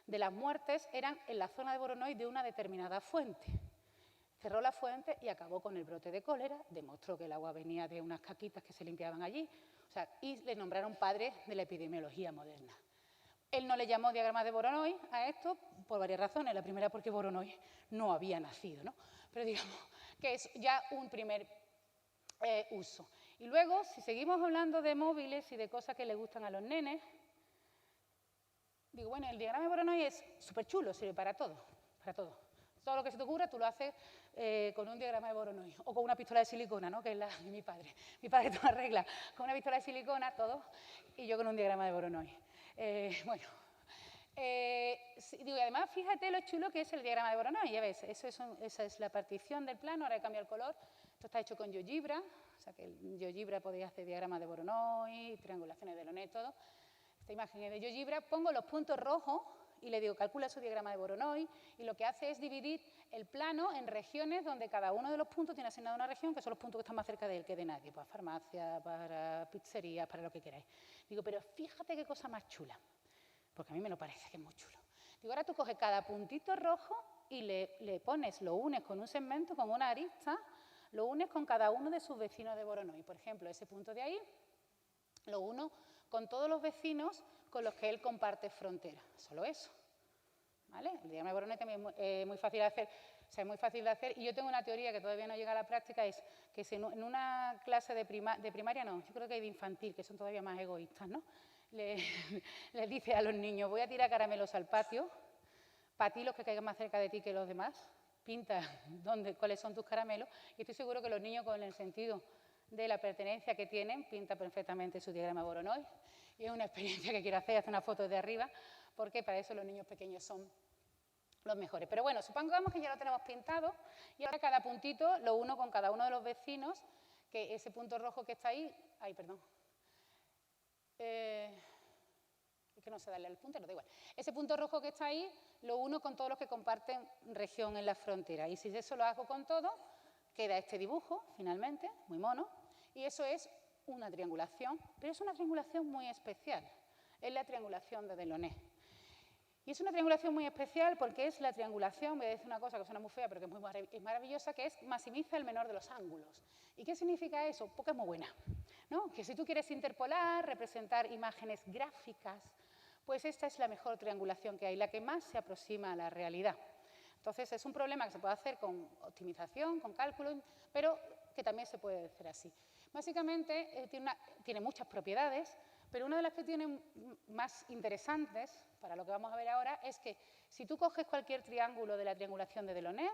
de las muertes, eran en la zona de Voronoi de una determinada fuente. Cerró la fuente y acabó con el brote de cólera, demostró que el agua venía de unas caquitas que se limpiaban allí, o sea, y le nombraron padre de la epidemiología moderna. Él no le llamó diagrama de Voronoi a esto por varias razones. La primera, porque Voronoi no había nacido, ¿no? Pero digamos que es ya un primer uso. Y luego, si seguimos hablando de móviles y de cosas que le gustan a los nenes, digo, bueno, el diagrama de Voronoi es súper chulo, sirve para todo, para todo. Todo lo que se te ocurra, tú lo haces con un diagrama de Voronoi o con una pistola de silicona, ¿no? Que es la de mi padre. Mi padre todo arregla con una pistola de silicona, todo, y yo con un diagrama de Voronoi. Bueno, digo, y además, fíjate lo chulo que es el diagrama de Voronoi, ya ves, esa es la partición del plano, ahora he cambiado el color, esto está hecho con GeoGebra, o sea que el GeoGebra podía hacer diagramas de Voronoi, triangulaciones de Delaunay, todo. Esta imagen es de GeoGebra, pongo los puntos rojos y le digo, calcula su diagrama de Voronoi, y lo que hace es dividir el plano en regiones donde cada uno de los puntos tiene asignado una región, que son los puntos que están más cerca de él que de nadie, para farmacia, para pizzerías, para lo que queráis. Digo, pero fíjate qué cosa más chula, porque a mí me lo parece que es muy chulo. Digo, ahora tú coges cada puntito rojo y le pones, lo unes con un segmento, con una arista, lo unes con cada uno de sus vecinos de Voronoi. Por ejemplo, ese punto de ahí lo uno con todos los vecinos con los que él comparte frontera. Solo eso. ¿Vale? El diagrama de Voronoi también es muy fácil de hacer. O sea, es muy fácil de hacer. Y yo tengo una teoría que todavía no llega a la práctica, es que si en una clase de primaria, no, yo creo que hay de infantil, que son todavía más egoístas, ¿no? Les dice a los niños, voy a tirar caramelos al patio, para ti los que caigan más cerca de ti que los demás, pinta cuáles son tus caramelos, y estoy seguro que los niños, con el sentido de la pertenencia que tienen, pinta perfectamente su diagrama Voronoi. Y es una experiencia que quiero hacer una foto de arriba, porque para eso los niños pequeños son los mejores. Pero bueno, supongamos que ya lo tenemos pintado y ahora cada puntito lo uno con cada uno de los vecinos, que ese punto rojo que está ahí, ay, perdón, es que no sé darle al puntero, da igual. Ese punto rojo que está ahí lo uno con todos los que comparten región en la frontera. Y si eso lo hago con todo, queda este dibujo, finalmente, muy mono, y eso es una triangulación, pero es una triangulación muy especial. Es la triangulación de Delaunay. Y es una triangulación muy especial porque es la triangulación, voy a decir una cosa que suena muy fea, pero que es maravillosa, que es maximiza el menor de los ángulos. ¿Y qué significa eso? Porque es muy buena, ¿no? Que si tú quieres interpolar, representar imágenes gráficas, pues esta es la mejor triangulación que hay, la que más se aproxima a la realidad. Entonces, es un problema que se puede hacer con optimización, con cálculo, pero que también se puede hacer así. Básicamente, tiene muchas propiedades, pero una de las que tiene más interesantes, para lo que vamos a ver ahora, es que si tú coges cualquier triángulo de la triangulación de Delaunay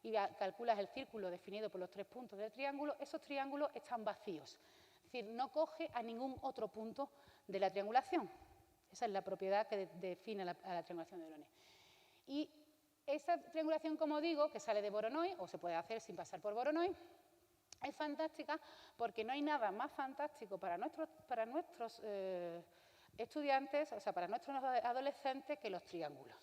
y calculas el círculo definido por los 3 puntos del triángulo, esos triángulos están vacíos. Es decir, no coge a ningún otro punto de la triangulación. Esa es la propiedad que define a la triangulación de Delaunay. Y esta triangulación, como digo, que sale de Voronoi, o se puede hacer sin pasar por Voronoi, es fantástica porque no hay nada más fantástico para nuestros estudiantes, o sea, para nuestros adolescentes, que los triángulos.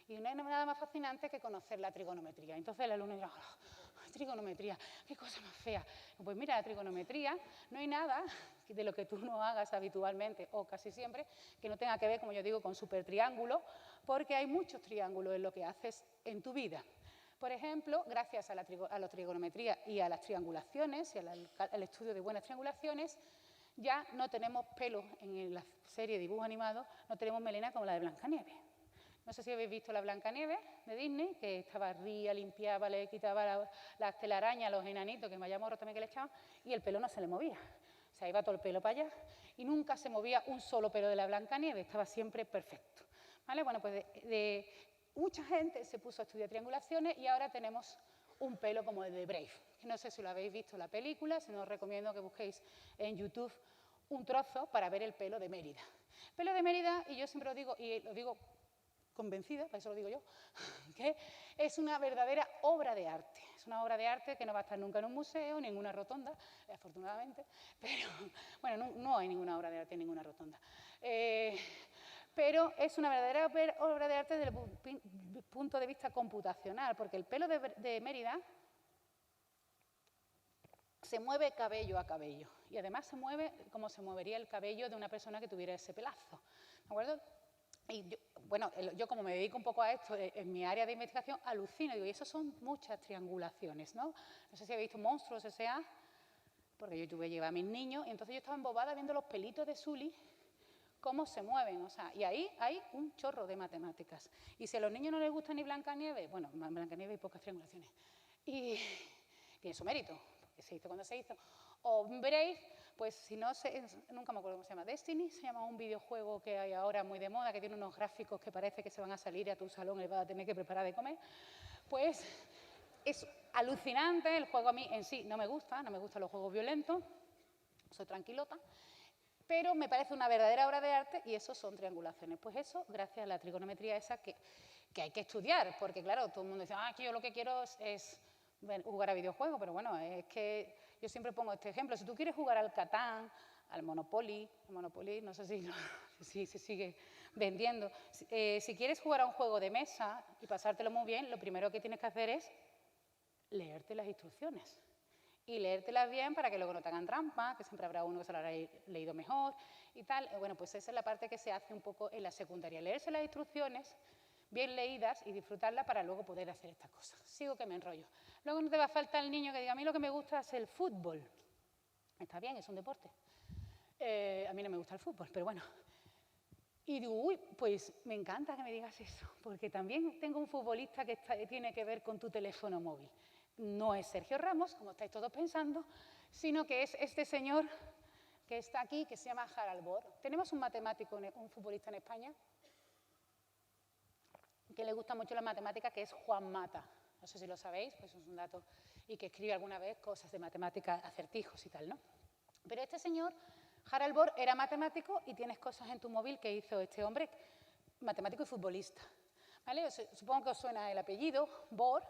Y no hay nada más fascinante que conocer la trigonometría. Entonces el alumno dirá, oh, trigonometría, qué cosa más fea. Pues mira, la trigonometría, no hay nada de lo que tú no hagas habitualmente, o casi siempre, que no tenga que ver, como yo digo, con supertriángulos, porque hay muchos triángulos en lo que haces en tu vida. Por ejemplo, gracias a la trigonometría y a las triangulaciones y al estudio de buenas triangulaciones, ya no tenemos pelos en la serie de dibujos animados, no tenemos melena como la de Blancanieves. No sé si habéis visto la Blancanieves de Disney, que estaba ría, limpiaba, le quitaba las telarañas a los enanitos, que me morro también que le echaban, y el pelo no se le movía. O sea, iba todo el pelo para allá y nunca se movía un solo pelo de la Blancanieves, estaba siempre perfecto. ¿Vale? Bueno, pues mucha gente se puso a estudiar triangulaciones y ahora tenemos un pelo como el de Brave. No sé si lo habéis visto la película, si no os recomiendo que busquéis en YouTube un trozo para ver el pelo de Mérida. El pelo de Mérida, y yo siempre lo digo, y lo digo convencida, para eso lo digo yo, que es una verdadera obra de arte. Es una obra de arte que no va a estar nunca en un museo, ni en una rotonda, afortunadamente, pero, bueno, no hay ninguna obra de arte en ninguna rotonda. Pero es una verdadera obra de arte desde el punto de vista computacional, porque el pelo de Mérida se mueve cabello a cabello, y además se mueve como se movería el cabello de una persona que tuviera ese pelazo, ¿de acuerdo? Y yo, bueno, yo como me dedico un poco a esto, en mi área de investigación, alucino, digo, y eso son muchas triangulaciones, ¿no? No sé si habéis visto Monstruos S.A., porque yo tuve que llevar a mis niños, y entonces yo estaba embobada viendo los pelitos de Sully, cómo se mueven, o sea, y ahí hay un chorro de matemáticas. Y si a los niños no les gusta ni Blancanieves, bueno, Blancanieves y pocas triangulaciones, y tiene su mérito, porque se hizo cuando se hizo, o Brave, pues si no sé, nunca me acuerdo cómo se llama, Destiny, se llama un videojuego que hay ahora muy de moda, que tiene unos gráficos que parece que se van a salir a tu salón y vas a tener que preparar de comer, pues es alucinante. El juego a mí en sí no me gustan los juegos violentos, soy tranquilota, pero me parece una verdadera obra de arte y eso son triangulaciones. Pues eso, gracias a la trigonometría esa que hay que estudiar, porque claro, todo el mundo dice, que yo lo que quiero es jugar a videojuegos, pero bueno, es que yo siempre pongo este ejemplo. Si tú quieres jugar al Catán, al Monopoly, no sé si se sigue vendiendo. Si quieres jugar a un juego de mesa y pasártelo muy bien, lo primero que tienes que hacer es leerte las instrucciones. Y leértelas bien para que luego no te hagan trampa, que siempre habrá uno que se lo habrá leído mejor y tal. Bueno, pues esa es la parte que se hace un poco en la secundaria. Leerse las instrucciones bien leídas y disfrutarlas para luego poder hacer estas cosas. Sigo que me enrollo. Luego no te va a faltar el niño que diga, a mí lo que me gusta es el fútbol. Está bien, es un deporte. A mí no me gusta el fútbol, pero bueno. Y digo, uy, pues me encanta que me digas eso, porque también tengo un futbolista que tiene que ver con tu teléfono móvil. No es Sergio Ramos, como estáis todos pensando, sino que es este señor que está aquí, que se llama Harald Bohr. Tenemos un matemático, un futbolista en España, que le gusta mucho la matemática, que es Juan Mata. No sé si lo sabéis, pues es un dato, y que escribe alguna vez cosas de matemáticas, acertijos y tal, ¿no? Pero este señor, Harald Bohr, era matemático y tienes cosas en tu móvil que hizo este hombre, matemático y futbolista. ¿Vale? Supongo que os suena el apellido, Bohr,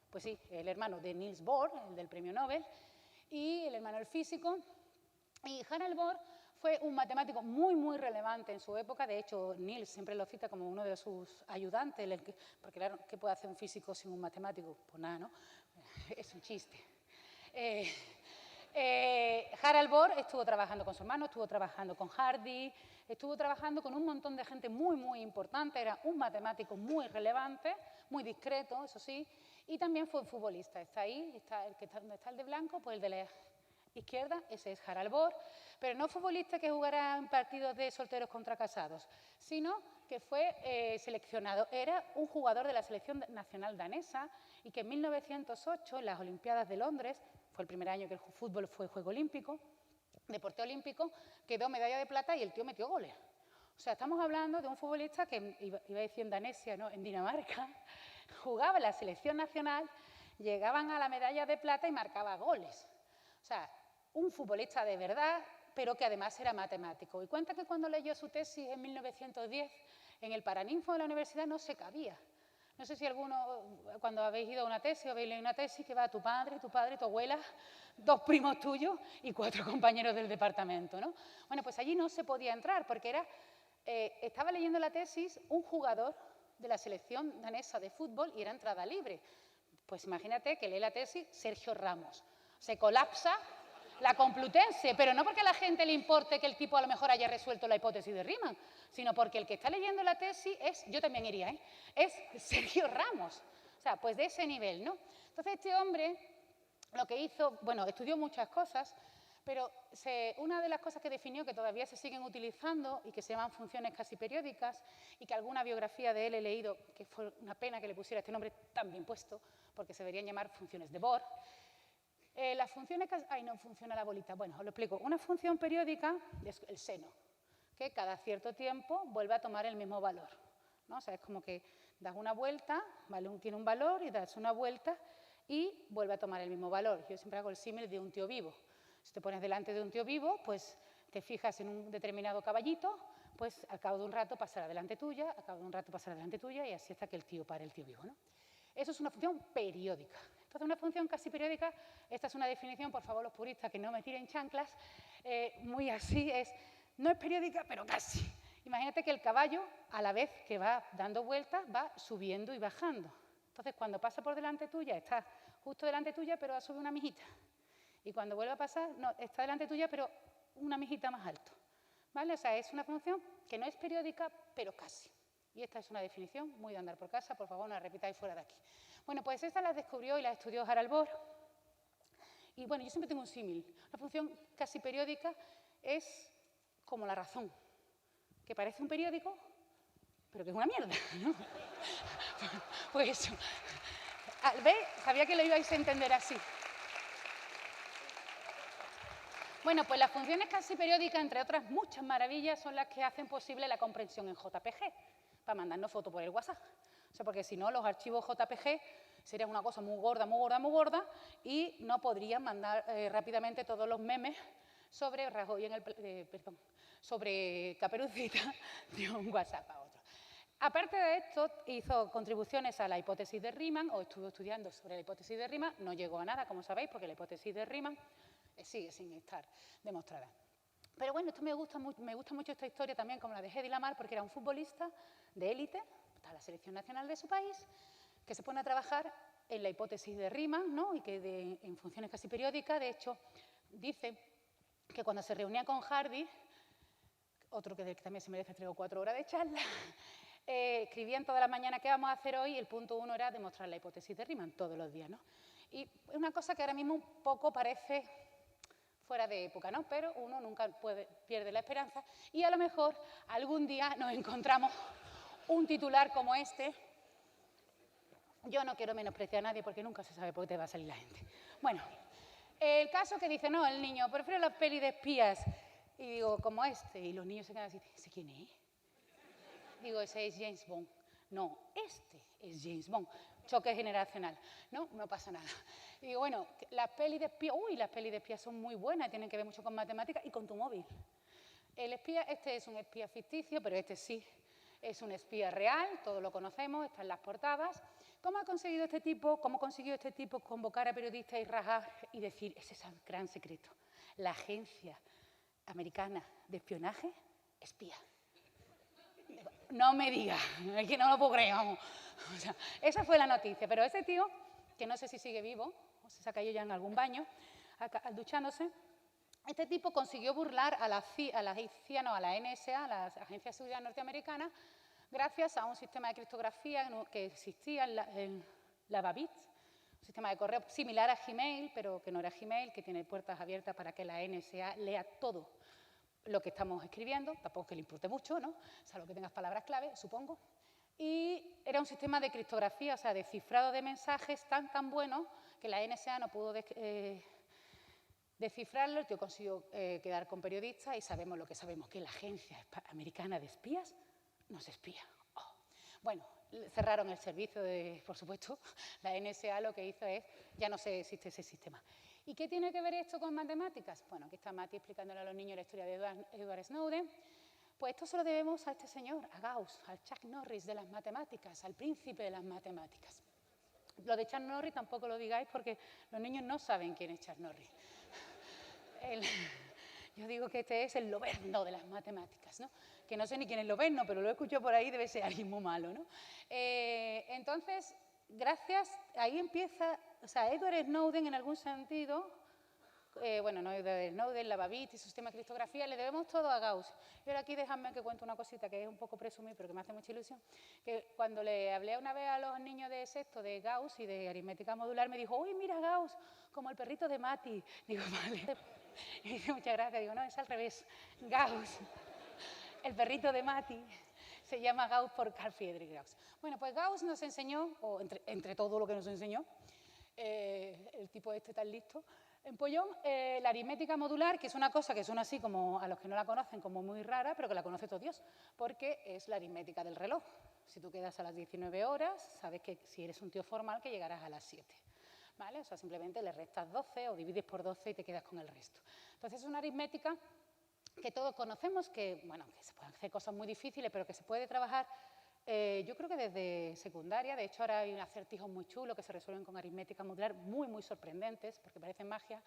pues sí, el hermano de Niels Bohr, el del premio Nobel, y el hermano del físico. Y Harald Bohr fue un matemático muy, muy relevante en su época. De hecho, Niels siempre lo cita como uno de sus ayudantes, porque claro, ¿qué puede hacer un físico sin un matemático? Pues nada, ¿no? Es un chiste. Harald Bohr estuvo trabajando con su hermano, estuvo trabajando con Hardy, estuvo trabajando con un montón de gente muy, muy importante. Era un matemático muy relevante, muy discreto, eso sí, y también fue un futbolista. Está ahí, donde está el de blanco, pues el de la izquierda, ese es Harald Bohr, pero no futbolista que jugara en partidos de solteros contra casados, sino que fue seleccionado. Era un jugador de la selección nacional danesa y que en 1908, en las Olimpiadas de Londres, fue el primer año que el fútbol fue juego olímpico, deporte olímpico, quedó medalla de plata y el tío metió goles. O sea, estamos hablando de un futbolista que, iba a decir en Danesia, ¿no? En Dinamarca, jugaba en la selección nacional, llegaban a la medalla de plata y marcaba goles. O sea, un futbolista de verdad, pero que además era matemático. Y cuenta que cuando leyó su tesis en 1910, en el Paraninfo de la universidad no se cabía. No sé si alguno, cuando habéis ido a una tesis o habéis leído una tesis, que va tu padre, tu abuela, 2 primos tuyos y 4 compañeros del departamento, ¿no? Bueno, pues allí no se podía entrar porque estaba leyendo la tesis un jugador de la selección danesa de fútbol y era entrada libre. Pues imagínate que lee la tesis Sergio Ramos. Se colapsa la Complutense, pero no porque a la gente le importe que el tipo a lo mejor haya resuelto la hipótesis de Riemann, sino porque el que está leyendo la tesis yo también iría, es Sergio Ramos. O sea, pues de ese nivel, ¿no? Entonces este hombre lo que hizo, bueno, estudió muchas cosas, pero una de las cosas que definió, que todavía se siguen utilizando y que se llaman funciones casi periódicas, y que alguna biografía de él he leído, que fue una pena que le pusiera este nombre tan bien puesto, porque se deberían llamar funciones de Bohr. Las funciones... ¡Ay, no funciona la bolita! Bueno, os lo explico. Una función periódica es el seno, que cada cierto tiempo vuelve a tomar el mismo valor, ¿no? O sea, es como que das una vuelta, ¿vale? Tiene un valor y das una vuelta y vuelve a tomar el mismo valor. Yo siempre hago el símil de un tío vivo. Si te pones delante de un tío vivo, pues te fijas en un determinado caballito, pues al cabo de un rato pasará delante tuya, al cabo de un rato pasará delante tuya y así hasta que el tío pare, el tío vivo, ¿no? Eso es una función periódica. Entonces, una función casi periódica, esta es una definición, por favor, los puristas que no me tiren chanclas, muy así, no es periódica, pero casi. Imagínate que el caballo, a la vez que va dando vueltas, va subiendo y bajando. Entonces, cuando pasa por delante tuya, está justo delante tuya, pero ha subido una mijita. Y cuando vuelve a pasar, no, está delante tuya, pero una mijita más alto. ¿Vale? O sea, es una función que no es periódica, pero casi. Y esta es una definición muy de andar por casa, por favor, no la repitáis fuera de aquí. Bueno, pues esta la descubrió y la estudió Harald Bohr. Y bueno, yo siempre tengo un símil. Una función casi periódica es como la razón, que parece un periódico, pero que es una mierda, ¿no? Pues eso. ¿Veis? Sabía que lo ibais a entender así. Bueno, pues las funciones casi periódicas, entre otras muchas maravillas, son las que hacen posible la comprensión en JPG, para mandarnos fotos por el WhatsApp. O sea, porque si no, los archivos JPG serían una cosa muy gorda, muy gorda, muy gorda, y no podrían mandar rápidamente todos los memes sobre Rajoy en sobre Caperucita de un WhatsApp a otro. Aparte de esto, hizo contribuciones a la hipótesis de Riemann, o estuvo estudiando sobre la hipótesis de Riemann, no llegó a nada, como sabéis, porque la hipótesis de Riemann sigue sin estar demostrada. Pero bueno, esto me gusta mucho esta historia también, como la de Hedy Lamarr, porque era un futbolista de élite, está la selección nacional de su país, que se pone a trabajar en la hipótesis de Riemann, ¿no? Y que en funciones casi periódicas, de hecho, dice que cuando se reunía con Hardy, otro que también se merece 3 o 4 horas de charla, escribían todas las mañanas qué vamos a hacer hoy, y el punto 1 era demostrar la hipótesis de Riemann todos los días, ¿no? Y es una cosa que ahora mismo un poco parece fuera de época, ¿no? Pero uno nunca pierde la esperanza y a lo mejor algún día nos encontramos un titular como este. Yo no quiero menospreciar a nadie porque nunca se sabe por qué te va a salir la gente. Bueno, el caso que dice, no, el niño, prefiero las pelis de espías. Y digo, como este. Y los niños se quedan así, ¿ese quién es? Digo, ese es James Bond. No, este es James Bond. Choque generacional. No, no pasa nada. Y digo, bueno, las pelis de espías, las pelis de espías son muy buenas, tienen que ver mucho con matemáticas y con tu móvil. El espía, este es un espía ficticio, pero este sí es un espía real, todos lo conocemos, están las portadas. ¿Cómo ha conseguido este tipo, cómo consiguió este tipo convocar a periodistas y rajar y decir, ese es el gran secreto? La agencia americana de espionaje espía. No me diga, es que no lo puedo creer, vamos. O sea, esa fue la noticia, pero ese tío, que no sé si sigue vivo, o se ha caído ya en algún baño, duchándose, este tipo consiguió burlar a la CIA, no, a la NSA, a la Agencia de Seguridad Norteamericana, gracias a un sistema de criptografía que existía en la Babbitt, un sistema de correo similar a Gmail, pero que no era Gmail, que tiene puertas abiertas para que la NSA lea todo lo que estamos escribiendo, tampoco que le importe mucho, ¿no? Salvo que tengas palabras clave, supongo. Y era un sistema de criptografía, o sea, de cifrado de mensajes tan bueno que la NSA no pudo descifrarlo. El tío consiguió quedar con periodistas y sabemos lo que sabemos, que la Agencia Americana de Espías nos espía. Oh. Bueno, cerraron el servicio, por supuesto. La NSA lo que hizo es, ya no existe ese sistema. ¿Y qué tiene que ver esto con matemáticas? Bueno, aquí está Mati explicándole a los niños la historia de Edward Snowden. Pues esto se lo debemos a este señor, a Gauss, al Chuck Norris de las matemáticas, al príncipe de las matemáticas. Lo de Chuck Norris tampoco lo digáis porque los niños no saben quién es Chuck Norris. Yo digo que este es el Loberno de las matemáticas, ¿no? Que no sé ni quién es Loberno, pero lo he escuchado por ahí, debe ser alguien muy malo, ¿no? Entonces, gracias, ahí empieza, o sea, Edward Snowden en algún sentido, bueno, no Edward Snowden, la Babbitt y su sistema de criptografía, le debemos todo a Gauss. Y ahora aquí dejadme que cuente una cosita que es un poco presumir, pero que me hace mucha ilusión, que cuando le hablé una vez a los niños de sexto de Gauss y de aritmética modular, me dijo, uy, mira Gauss, como el perrito de Mati. Digo, vale. Y dice, muchas gracias. Digo, no, es al revés. Gauss, el perrito de Mati, se llama Gauss por Carl Friedrich Gauss. Bueno, pues Gauss nos enseñó, o entre todo lo que nos enseñó, el tipo este tan listo, en Pollón, la aritmética modular, que es una cosa que suena así como a los que no la conocen como muy rara, pero que la conoce todo Dios, porque es la aritmética del reloj. Si tú quedas a las 19 horas, sabes que si eres un tío formal que llegarás a las 7. ¿vale? O sea, simplemente le restas 12 o divides por 12 y te quedas con el resto. Entonces, es una aritmética que todos conocemos, que, bueno, que se pueden hacer cosas muy difíciles, pero que se puede trabajar, yo creo que desde secundaria. De hecho, ahora hay un acertijos muy chulos que se resuelven con aritmética modular, muy, muy sorprendentes, porque parecen magia.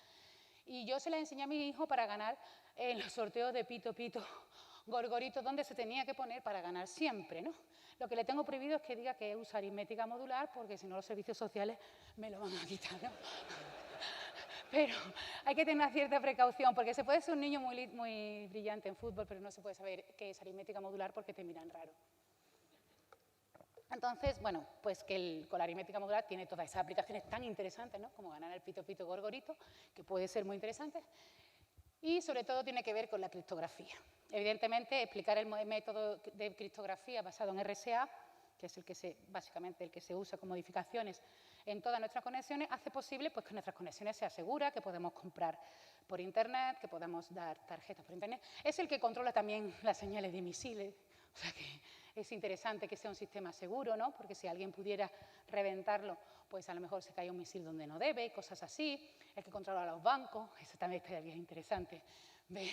Y yo se las enseñé a mi hijo para ganar en los sorteos de Pito Pito Gorgorito, donde se tenía que poner para ganar siempre, ¿no? Lo que le tengo prohibido es que diga que usa aritmética modular, porque si no los servicios sociales me lo van a quitar, ¿no? Pero hay que tener una cierta precaución, porque se puede ser un niño muy brillante en fútbol, pero no se puede saber qué es aritmética modular porque te miran raro. Entonces, bueno, pues que con la aritmética modular tiene todas esas aplicaciones tan interesantes, ¿no? Como ganar el Pito Pito Gorgorito, que puede ser muy interesante, y sobre todo tiene que ver con la criptografía. Evidentemente, explicar el método de criptografía basado en RSA, que es básicamente el que se usa con modificaciones en todas nuestras conexiones, hace posible pues, que nuestras conexiones sean seguras, que podemos comprar por Internet, que podamos dar tarjetas por Internet. Es el que controla también las señales de misiles, o sea que es interesante que sea un sistema seguro, ¿no? Porque si alguien pudiera reventarlo, pues a lo mejor se cae un misil donde no debe, cosas así. El que controla los bancos, eso también estaría interesante, ver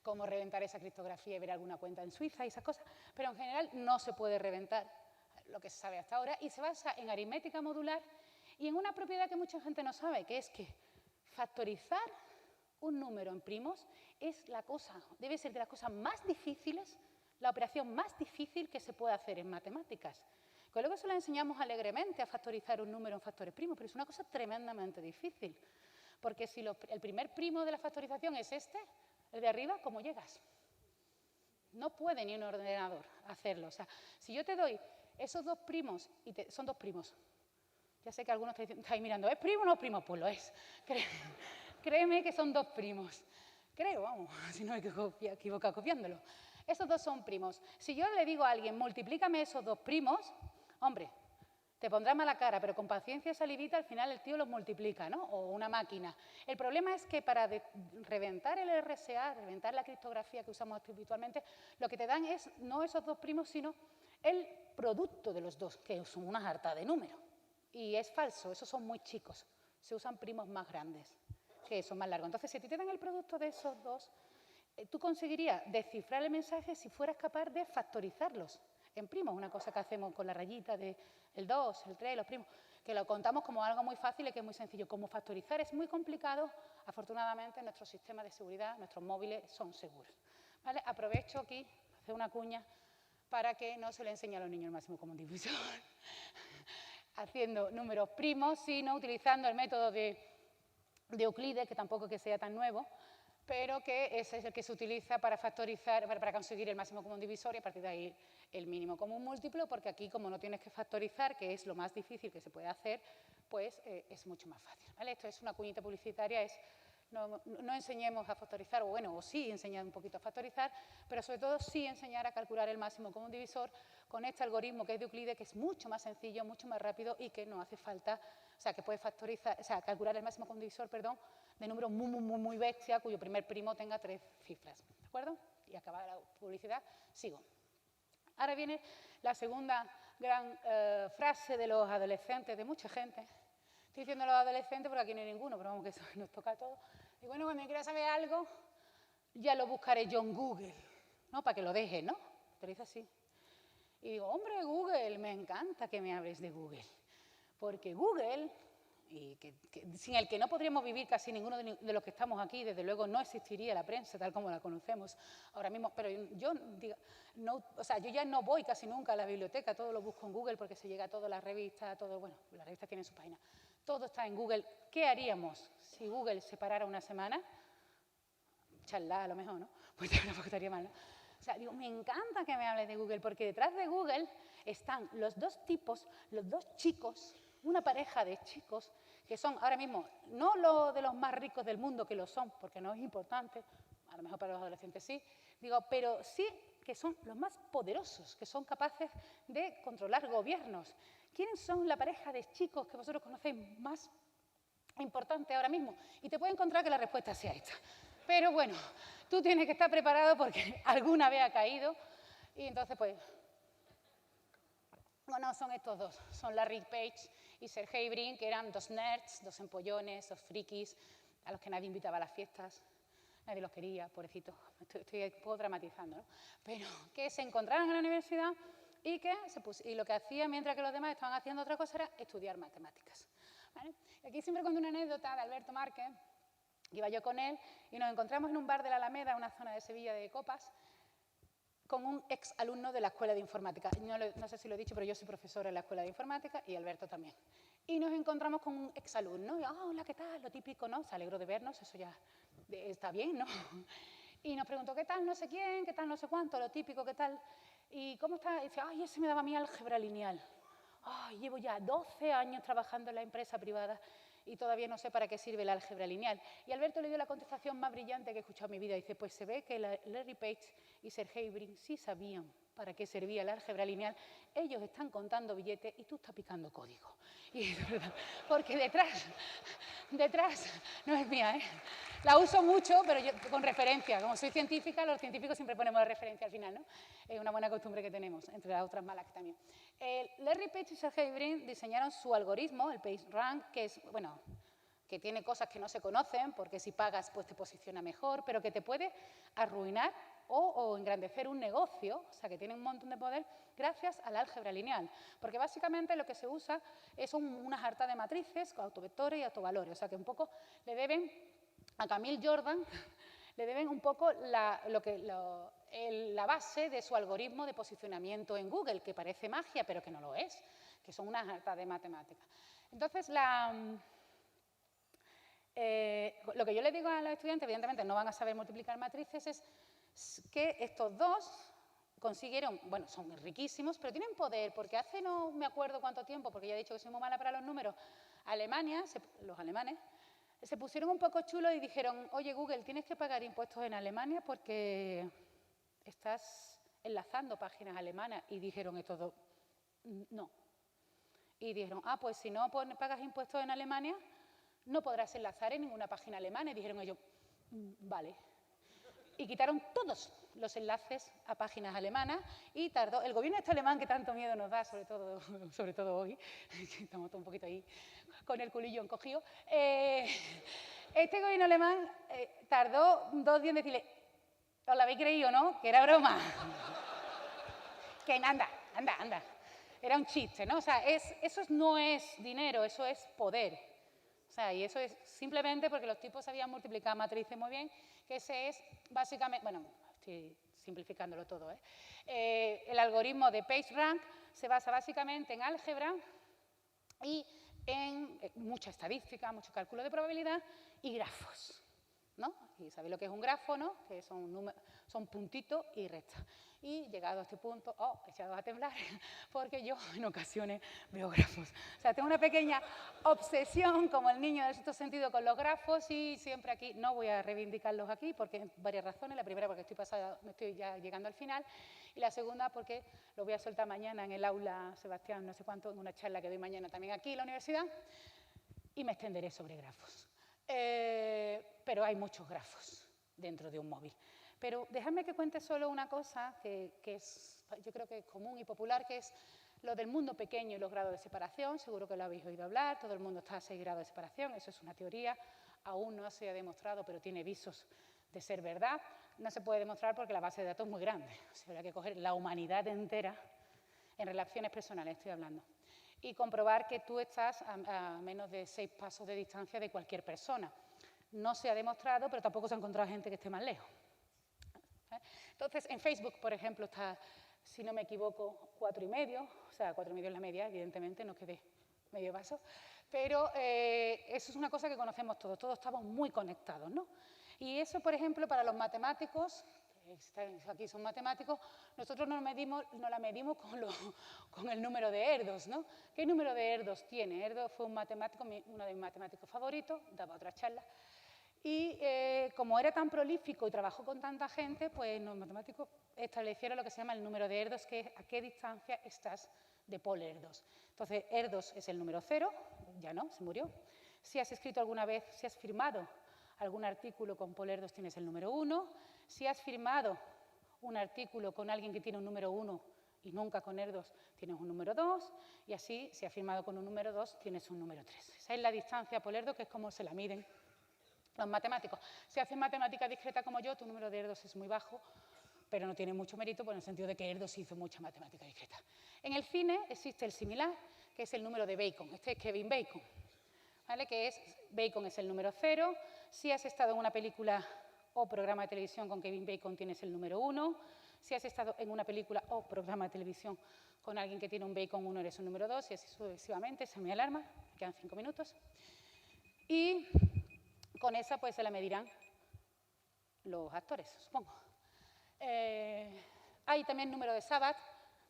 cómo reventar esa criptografía y ver alguna cuenta en Suiza y esas cosas. Pero en general no se puede reventar lo que se sabe hasta ahora y se basa en aritmética modular y en una propiedad que mucha gente no sabe, que es que factorizar un número en primos es debe ser de las cosas más difíciles, la operación más difícil que se puede hacer en matemáticas. Que luego se lo enseñamos alegremente a factorizar un número en factores primos, pero es una cosa tremendamente difícil. Porque si el primer primo de la factorización es este, el de arriba, ¿cómo llegas? No puede ni un ordenador hacerlo. O sea, si yo te doy esos dos primos, son dos primos. Ya sé que algunos estáis mirando, ¿es primo o no es primo? Pues lo es. Créeme que son dos primos. Creo, vamos, si no me equivoco copiándolo. Esos dos son primos. Si yo le digo a alguien, multiplícame esos dos primos, hombre, te pondrá mala cara, pero con paciencia y salivita al final el tío los multiplica, ¿no? O una máquina. El problema es que para reventar el RSA, reventar la criptografía que usamos habitualmente, lo que te dan es no esos dos primos, sino el producto de los dos, que son una harta de números. Y es falso, esos son muy chicos. Se usan primos más grandes, que son más largos. Entonces, si te dan el producto de esos dos, tú conseguirías descifrar el mensaje si fueras capaz de factorizarlos en primos, una cosa que hacemos con la rayita del 2, el 3, los primos, que lo contamos como algo muy fácil y que es muy sencillo. Como factorizar es muy complicado, afortunadamente nuestros sistemas de seguridad, nuestros móviles son seguros. ¿Vale? Aprovecho aquí, hacer una cuña, para que no se le enseñe a los niños el máximo común divisor haciendo números primos, sino utilizando el método de Euclides, que tampoco es que sea tan nuevo, pero que ese es el que se utiliza para factorizar, para conseguir el máximo común divisor y a partir de ahí el mínimo común múltiplo, porque aquí como no tienes que factorizar, que es lo más difícil que se puede hacer, pues es mucho más fácil. ¿Vale? Esto es una cuñita publicitaria, no enseñemos a factorizar, o sí enseñar un poquito a factorizar, pero sobre todo sí enseñar a calcular el máximo común divisor con este algoritmo que es de Euclides, que es mucho más sencillo, mucho más rápido y que no hace falta, o sea, que puede calcular el máximo común divisor, perdón, de números muy bestia, cuyo primer primo tenga 3 cifras. ¿De acuerdo? Y acaba la publicidad, sigo. Ahora viene la segunda gran frase de los adolescentes, de mucha gente. Estoy diciendo los adolescentes porque aquí no hay ninguno, pero vamos que eso nos toca a todos. Y bueno, cuando quiera saber algo, ya lo buscaré yo en Google, ¿no? Para que lo deje, ¿no? Te lo dice así. Y digo, hombre, Google, me encanta que me hables de Google. Porque Google, sin el que no podríamos vivir casi ninguno de los que estamos aquí, desde luego no existiría la prensa tal como la conocemos ahora mismo, pero yo ya no voy casi nunca a la biblioteca, todo lo busco en Google porque se llega a todas las revistas, bueno, las revistas tienen su página, todo está en Google. ¿Qué haríamos si Google se parara una semana? Charlar a lo mejor, ¿no? Pues tampoco estaría mal, ¿no? O sea, digo, me encanta que me hables de Google, porque detrás de Google están los dos tipos, los dos chicos, una pareja de chicos, que son ahora mismo, no los de los más ricos del mundo, que lo son, porque no es importante, a lo mejor para los adolescentes sí, digo, pero sí que son los más poderosos, que son capaces de controlar gobiernos. ¿Quiénes son la pareja de chicos que vosotros conocéis más importante ahora mismo? Y te puedo encontrar que la respuesta sea esta. Pero bueno, tú tienes que estar preparado porque alguna vez ha caído y entonces pues Bueno, son estos dos, son Larry Page y Sergey Brin, que eran dos nerds, dos empollones, dos frikis, a los que nadie invitaba a las fiestas, nadie los quería, pobrecitos, estoy un poco dramatizando, ¿no? Pero que se encontraron en la universidad y lo que hacían mientras que los demás estaban haciendo otra cosa era estudiar matemáticas, ¿vale? Aquí siempre cuento una anécdota de Alberto Márquez. Iba yo con él y nos encontramos en un bar de la Alameda, una zona de Sevilla de copas, con un ex alumno de la Escuela de Informática. No sé si lo he dicho, pero yo soy profesora en la Escuela de Informática y Alberto también. Y nos encontramos con un ex alumno y, hola, ¿qué tal? Lo típico, ¿no? Se alegró de vernos, eso ya está bien, ¿no? Y nos preguntó, ¿qué tal no sé quién? ¿Qué tal no sé cuánto? Lo típico, ¿qué tal? ¿Y cómo está? Y dice, ay, ese me daba a mí álgebra lineal. Ay, llevo ya 12 años trabajando en la empresa privada y todavía no sé para qué sirve el álgebra lineal. Y Alberto le dio la contestación más brillante que he escuchado en mi vida. Dice, pues se ve que Larry Page y Sergey Brin sí sabían para qué servía el álgebra lineal. Ellos están contando billetes y tú estás picando código. Y es verdad, porque detrás, no es mía, ¿eh? La uso mucho, pero yo, con referencia. Como soy científica, los científicos siempre ponemos la referencia al final, ¿no? Es una buena costumbre que tenemos, entre las otras malas que también. Larry Page y Sergey Brin diseñaron su algoritmo, el PageRank, que es, bueno, que tiene cosas que no se conocen, porque si pagas, pues te posiciona mejor, pero que te puede arruinar o engrandecer un negocio, o sea, que tiene un montón de poder gracias al álgebra lineal. Porque básicamente lo que se usa es una jarta de matrices con autovectores y autovalores, o sea, que un poco le deben a Camille Jordan, le deben un poco la base de su algoritmo de posicionamiento en Google, que parece magia, pero que no lo es, que son unas jartas de matemáticas. Entonces, lo que yo les digo a los estudiantes, evidentemente no van a saber multiplicar matrices, es que estos dos consiguieron, bueno, son riquísimos, pero tienen poder, porque hace no me acuerdo cuánto tiempo, porque ya he dicho que soy muy mala para los números, los alemanes, se pusieron un poco chulos y dijeron, oye, Google, tienes que pagar impuestos en Alemania porque estás enlazando páginas alemanas. Y dijeron estos dos, no. Y dijeron, pues si no pagas impuestos en Alemania, no podrás enlazar en ninguna página alemana. Y dijeron ellos, vale. Y quitaron todos los enlaces a páginas alemanas y tardó. El gobierno este alemán que tanto miedo nos da, sobre todo hoy, que estamos todos un poquito ahí con el culillo encogido, este gobierno alemán tardó 2 días en decirle, os lo habéis creído, ¿no? Que era broma. Que anda. Era un chiste, ¿no? O sea, eso no es dinero, eso es poder. O sea, y eso es simplemente porque los tipos sabían multiplicar matrices muy bien, que ese es básicamente, bueno, estoy simplificándolo todo, ¿eh? El algoritmo de PageRank se basa básicamente en álgebra y en mucha estadística, mucho cálculo de probabilidad y grafos, ¿no? Y sabéis lo que es un grafo, ¿no? Que son puntitos y rectas. Y llegado a este punto, echado a temblar, porque yo en ocasiones veo grafos. O sea, tengo una pequeña obsesión, como el niño del sexto sentido, con los grafos y siempre aquí, no voy a reivindicarlos aquí, porque hay varias razones. La primera, porque me estoy ya llegando al final. Y la segunda, porque lo voy a soltar mañana en el aula Sebastián, no sé cuánto, en una charla que doy mañana también aquí en la universidad, y me extenderé sobre grafos. Pero hay muchos grafos dentro de un móvil. Pero dejadme que cuente solo una cosa que es, yo creo que es común y popular, que es lo del mundo pequeño y los grados de separación. Seguro que lo habéis oído hablar, todo el mundo está a 6 grados de separación, eso es una teoría, aún no se ha demostrado, pero tiene visos de ser verdad. No se puede demostrar porque la base de datos es muy grande, o sea, habría que coger la humanidad entera, en relaciones personales estoy hablando, y comprobar que tú estás a menos de 6 pasos de distancia de cualquier persona. No se ha demostrado, pero tampoco se ha encontrado gente que esté más lejos. Entonces, en Facebook, por ejemplo, está, si no me equivoco, 4,5, o sea, 4,5 es la media, evidentemente, no quedé medio paso, pero eso es una cosa que conocemos todos estamos muy conectados, ¿no? Y eso, por ejemplo, para los matemáticos, aquí son matemáticos, nosotros nos la medimos con el número de Erdos, ¿no? ¿Qué número de Erdos tiene? Erdos fue un matemático, uno de mis matemáticos favoritos, daba otras charlas, y como era tan prolífico y trabajó con tanta gente, pues los matemáticos establecieron lo que se llama el número de Erdos, que es a qué distancia estás de Paul Erdos. Entonces, Erdos es el número 0, ya no, se murió. Si has escrito alguna vez, si has firmado algún artículo con Paul Erdos, tienes el número 1. Si has firmado un artículo con alguien que tiene un número 1, y nunca con ERDOS tienes un número 2, y así, si has firmado con un número 2, tienes un número 3. Esa es la distancia por ERDOS, que es como se la miden los matemáticos. Si haces matemática discreta como yo, tu número de ERDOS es muy bajo, pero no tiene mucho mérito por el sentido de que ERDOS hizo mucha matemática discreta. En el cine existe el similar, que es el número de Bacon. Este es Kevin Bacon, ¿vale? Bacon es el número 0. Si has estado en una película o programa de televisión con Kevin Bacon, tienes el número 1. Si has estado en una película o programa de televisión con alguien que tiene un Bacon 1, eres un número 2, y así sucesivamente. Esa es mi alarma, me quedan 5 minutos. Y con esa pues se la medirán los actores, supongo. Hay también número de Sabbath,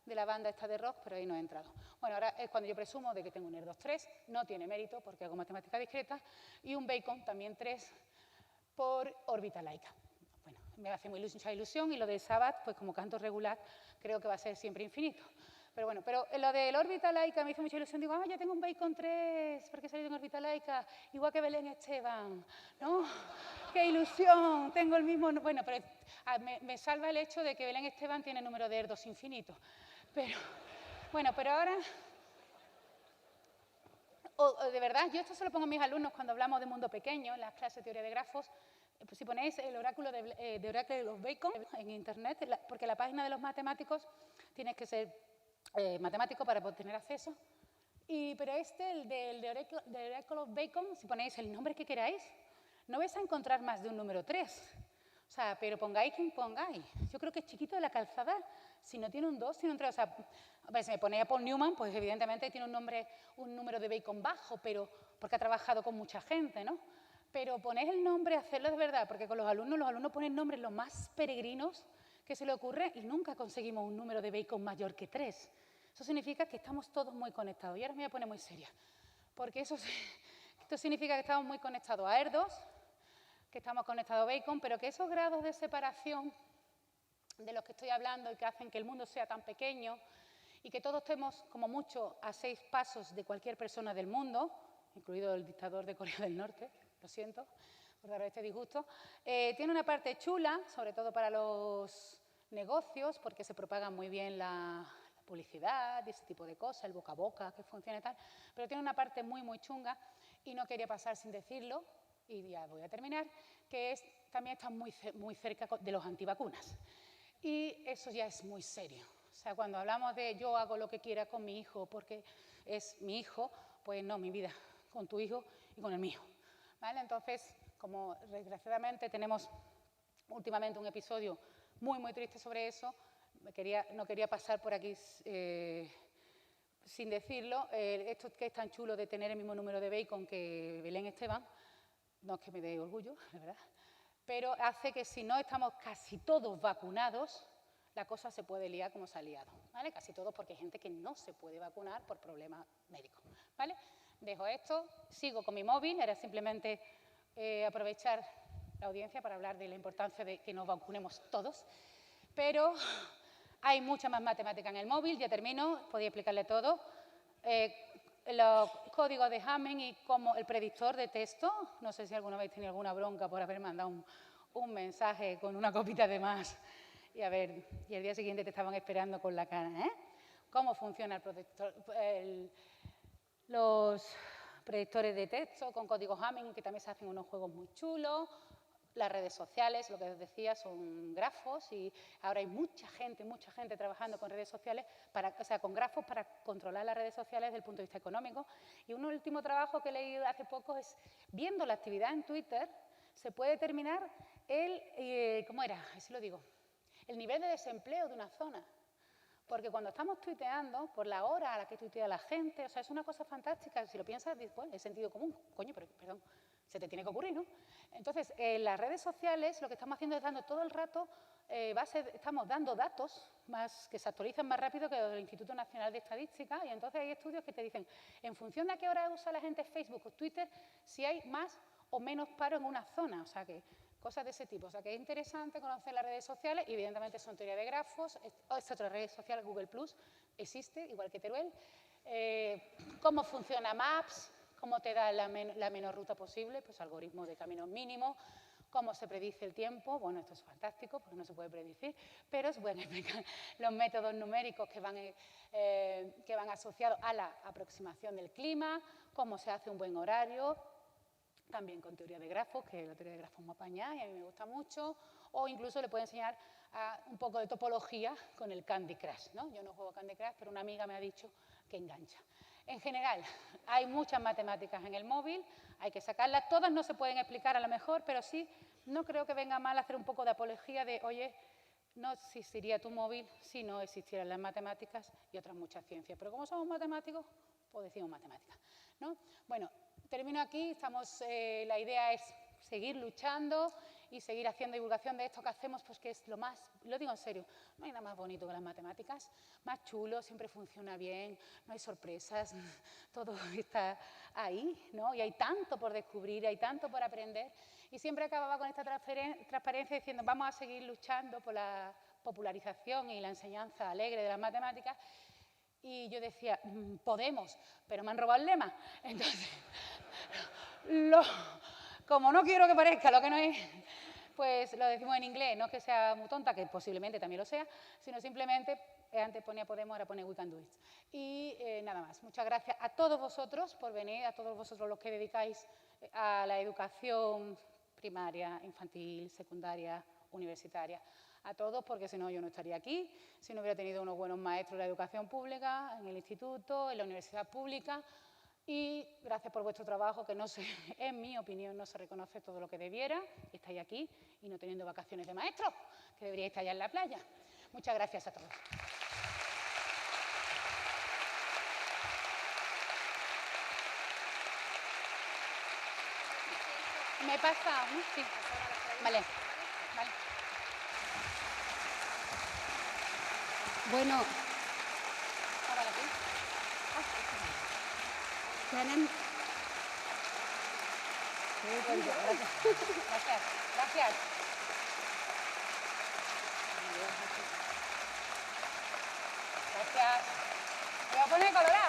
de la banda esta de rock, pero ahí no he entrado. Bueno, ahora es cuando yo presumo de que tengo un ERDOS 3, no tiene mérito porque hago matemática discreta, y un Bacon también 3 por órbita laica. Bueno, me hace mucha ilusión, y lo del Sabbath, pues como canto regular, creo que va a ser siempre infinito. Pero bueno, pero lo del órbita laica me hizo mucha ilusión. Digo, ya tengo un Bacon 3, porque he salido en órbita laica, igual que Belén Esteban, ¿no? ¡Qué ilusión! Tengo el mismo... Bueno, pero me salva el hecho de que Belén Esteban tiene número de ERDOS infinito. Pero, bueno, pero ahora... de verdad, yo esto se lo pongo a mis alumnos cuando hablamos de mundo pequeño, en las clases de teoría de grafos. Pues si ponéis el oráculo de Oracle de los Bacon en Internet, porque la página de los matemáticos tienes que ser matemático para poder tener acceso. Pero el de Oracle of Bacon, si ponéis el nombre que queráis, no vais a encontrar más de un número 3. O sea, pero pongáis quien pongáis. Yo creo que es chiquito de la calzada. Si no tiene un 2, tiene un 3. O sea, si me ponéis a Paul Newman, pues evidentemente tiene un número de Bacon bajo, pero porque ha trabajado con mucha gente, ¿no? Pero ponéis el nombre, hacedlo de verdad, porque con los alumnos ponen nombres los más peregrinos que se le ocurre y nunca conseguimos un número de Bacon mayor que 3. Eso significa que estamos todos muy conectados. Y ahora me voy a poner muy seria, porque esto significa que estamos muy conectados a ERDOS, que estamos conectados a Bacon, pero que esos grados de separación de los que estoy hablando y que hacen que el mundo sea tan pequeño y que todos estemos como mucho a 6 pasos de cualquier persona del mundo, incluido el dictador de Corea del Norte, lo siento por dar este disgusto, tiene una parte chula, sobre todo para los negocios, porque se propaga muy bien la publicidad y ese tipo de cosas, el boca a boca que funciona y tal, pero tiene una parte muy, muy chunga y no quería pasar sin decirlo, y ya voy a terminar, que también está muy cerca de los antivacunas. Y eso ya es muy serio. O sea, cuando hablamos de yo hago lo que quiera con mi hijo porque es mi hijo, pues no, mi vida, con tu hijo y con el mío. ¿Vale? Entonces, como desgraciadamente tenemos últimamente un episodio muy, muy triste sobre eso, no quería pasar por aquí sin decirlo. Esto que es tan chulo de tener el mismo número de Bacon que Belén Esteban, no es que me dé orgullo, la verdad, pero hace que si no estamos casi todos vacunados, la cosa se puede liar como se ha liado, ¿vale? Casi todos, porque hay gente que no se puede vacunar por problemas médicos, ¿vale? Dejo esto, sigo con mi móvil, era simplemente aprovechar la audiencia para hablar de la importancia de que nos vacunemos todos, pero hay mucha más matemática en el móvil, ya termino, podía explicarle todo. Los códigos de Hamming y como el predictor de texto, no sé si alguna vez tenido alguna bronca por haber mandado un mensaje con una copita de más y el día siguiente te estaban esperando con la cara, ¿eh? ¿Cómo funciona el predictor? Los predictores de texto con códigos Hamming, que también se hacen unos juegos muy chulos. Las redes sociales, lo que os decía, son grafos y ahora hay mucha gente trabajando con redes sociales, con grafos para controlar las redes sociales desde el punto de vista económico. Y un último trabajo que he leído hace poco es, viendo la actividad en Twitter, se puede determinar ¿cómo era? Así lo digo, el nivel de desempleo de una zona. Porque cuando estamos tuiteando, por la hora a la que tuitea la gente, o sea, es una cosa fantástica. Si lo piensas, pues, es sentido común. Coño, pero perdón, se te tiene que ocurrir, ¿no? Entonces, en las redes sociales lo que estamos haciendo es dando todo el rato, estamos dando datos que se actualizan más rápido que el Instituto Nacional de Estadística, y entonces hay estudios que te dicen, en función de a qué hora usa la gente Facebook o Twitter, si hay más o menos paro en una zona, o sea que cosas de ese tipo. O sea que es interesante conocer las redes sociales, y evidentemente son teoría de grafos. Esta otra red social, Google+, existe, igual que Teruel. Cómo funciona Maps, cómo te da la menor ruta posible, pues algoritmo de caminos mínimos, cómo se predice el tiempo. Bueno, esto es fantástico porque no se puede predecir, pero se pueden explicar los métodos numéricos que van asociados a la aproximación del clima, cómo se hace un buen horario, también con teoría de grafos, que la teoría de grafos me apaña y a mí me gusta mucho, o incluso le puedo enseñar un poco de topología con el Candy Crush, ¿no? Yo no juego Candy Crush, pero una amiga me ha dicho que engancha. En general, hay muchas matemáticas en el móvil, hay que sacarlas, todas no se pueden explicar a lo mejor, pero sí, no creo que venga mal hacer un poco de apología de, oye, no existiría tu móvil si no existieran las matemáticas y otras muchas ciencias, pero como somos matemáticos, pues decimos matemáticas, ¿no? Bueno, termino aquí, la idea es seguir luchando y seguir haciendo divulgación de esto que hacemos, pues que es lo más, lo digo en serio, no hay nada más bonito que las matemáticas, más chulo, siempre funciona bien, no hay sorpresas, todo está ahí, ¿no? Y hay tanto por descubrir, hay tanto por aprender, y siempre acababa con esta transparencia diciendo vamos a seguir luchando por la popularización y la enseñanza alegre de las matemáticas. Y yo decía, podemos, pero me han robado el lema. Entonces, como no quiero que parezca lo que no es, pues lo decimos en inglés, no es que sea muy tonta, que posiblemente también lo sea, sino simplemente, antes ponía Podemos, ahora pone We Can Do It. Y nada más. Muchas gracias a todos vosotros por venir, a todos vosotros los que dedicáis a la educación primaria, infantil, secundaria, universitaria. A todos, porque si no yo no estaría aquí, si no hubiera tenido unos buenos maestros de la educación pública, en el instituto, en la universidad pública, y gracias por vuestro trabajo, que no se, en mi opinión no se reconoce todo lo que debiera, estáis aquí y no teniendo vacaciones de maestros, que deberíais estar allá en la playa. Muchas gracias a todos. ¿Me he pasado? Sí. Vale. Vale. Bueno, tienen... Gracias. Gracias. Gracias. Me voy a poner colorado.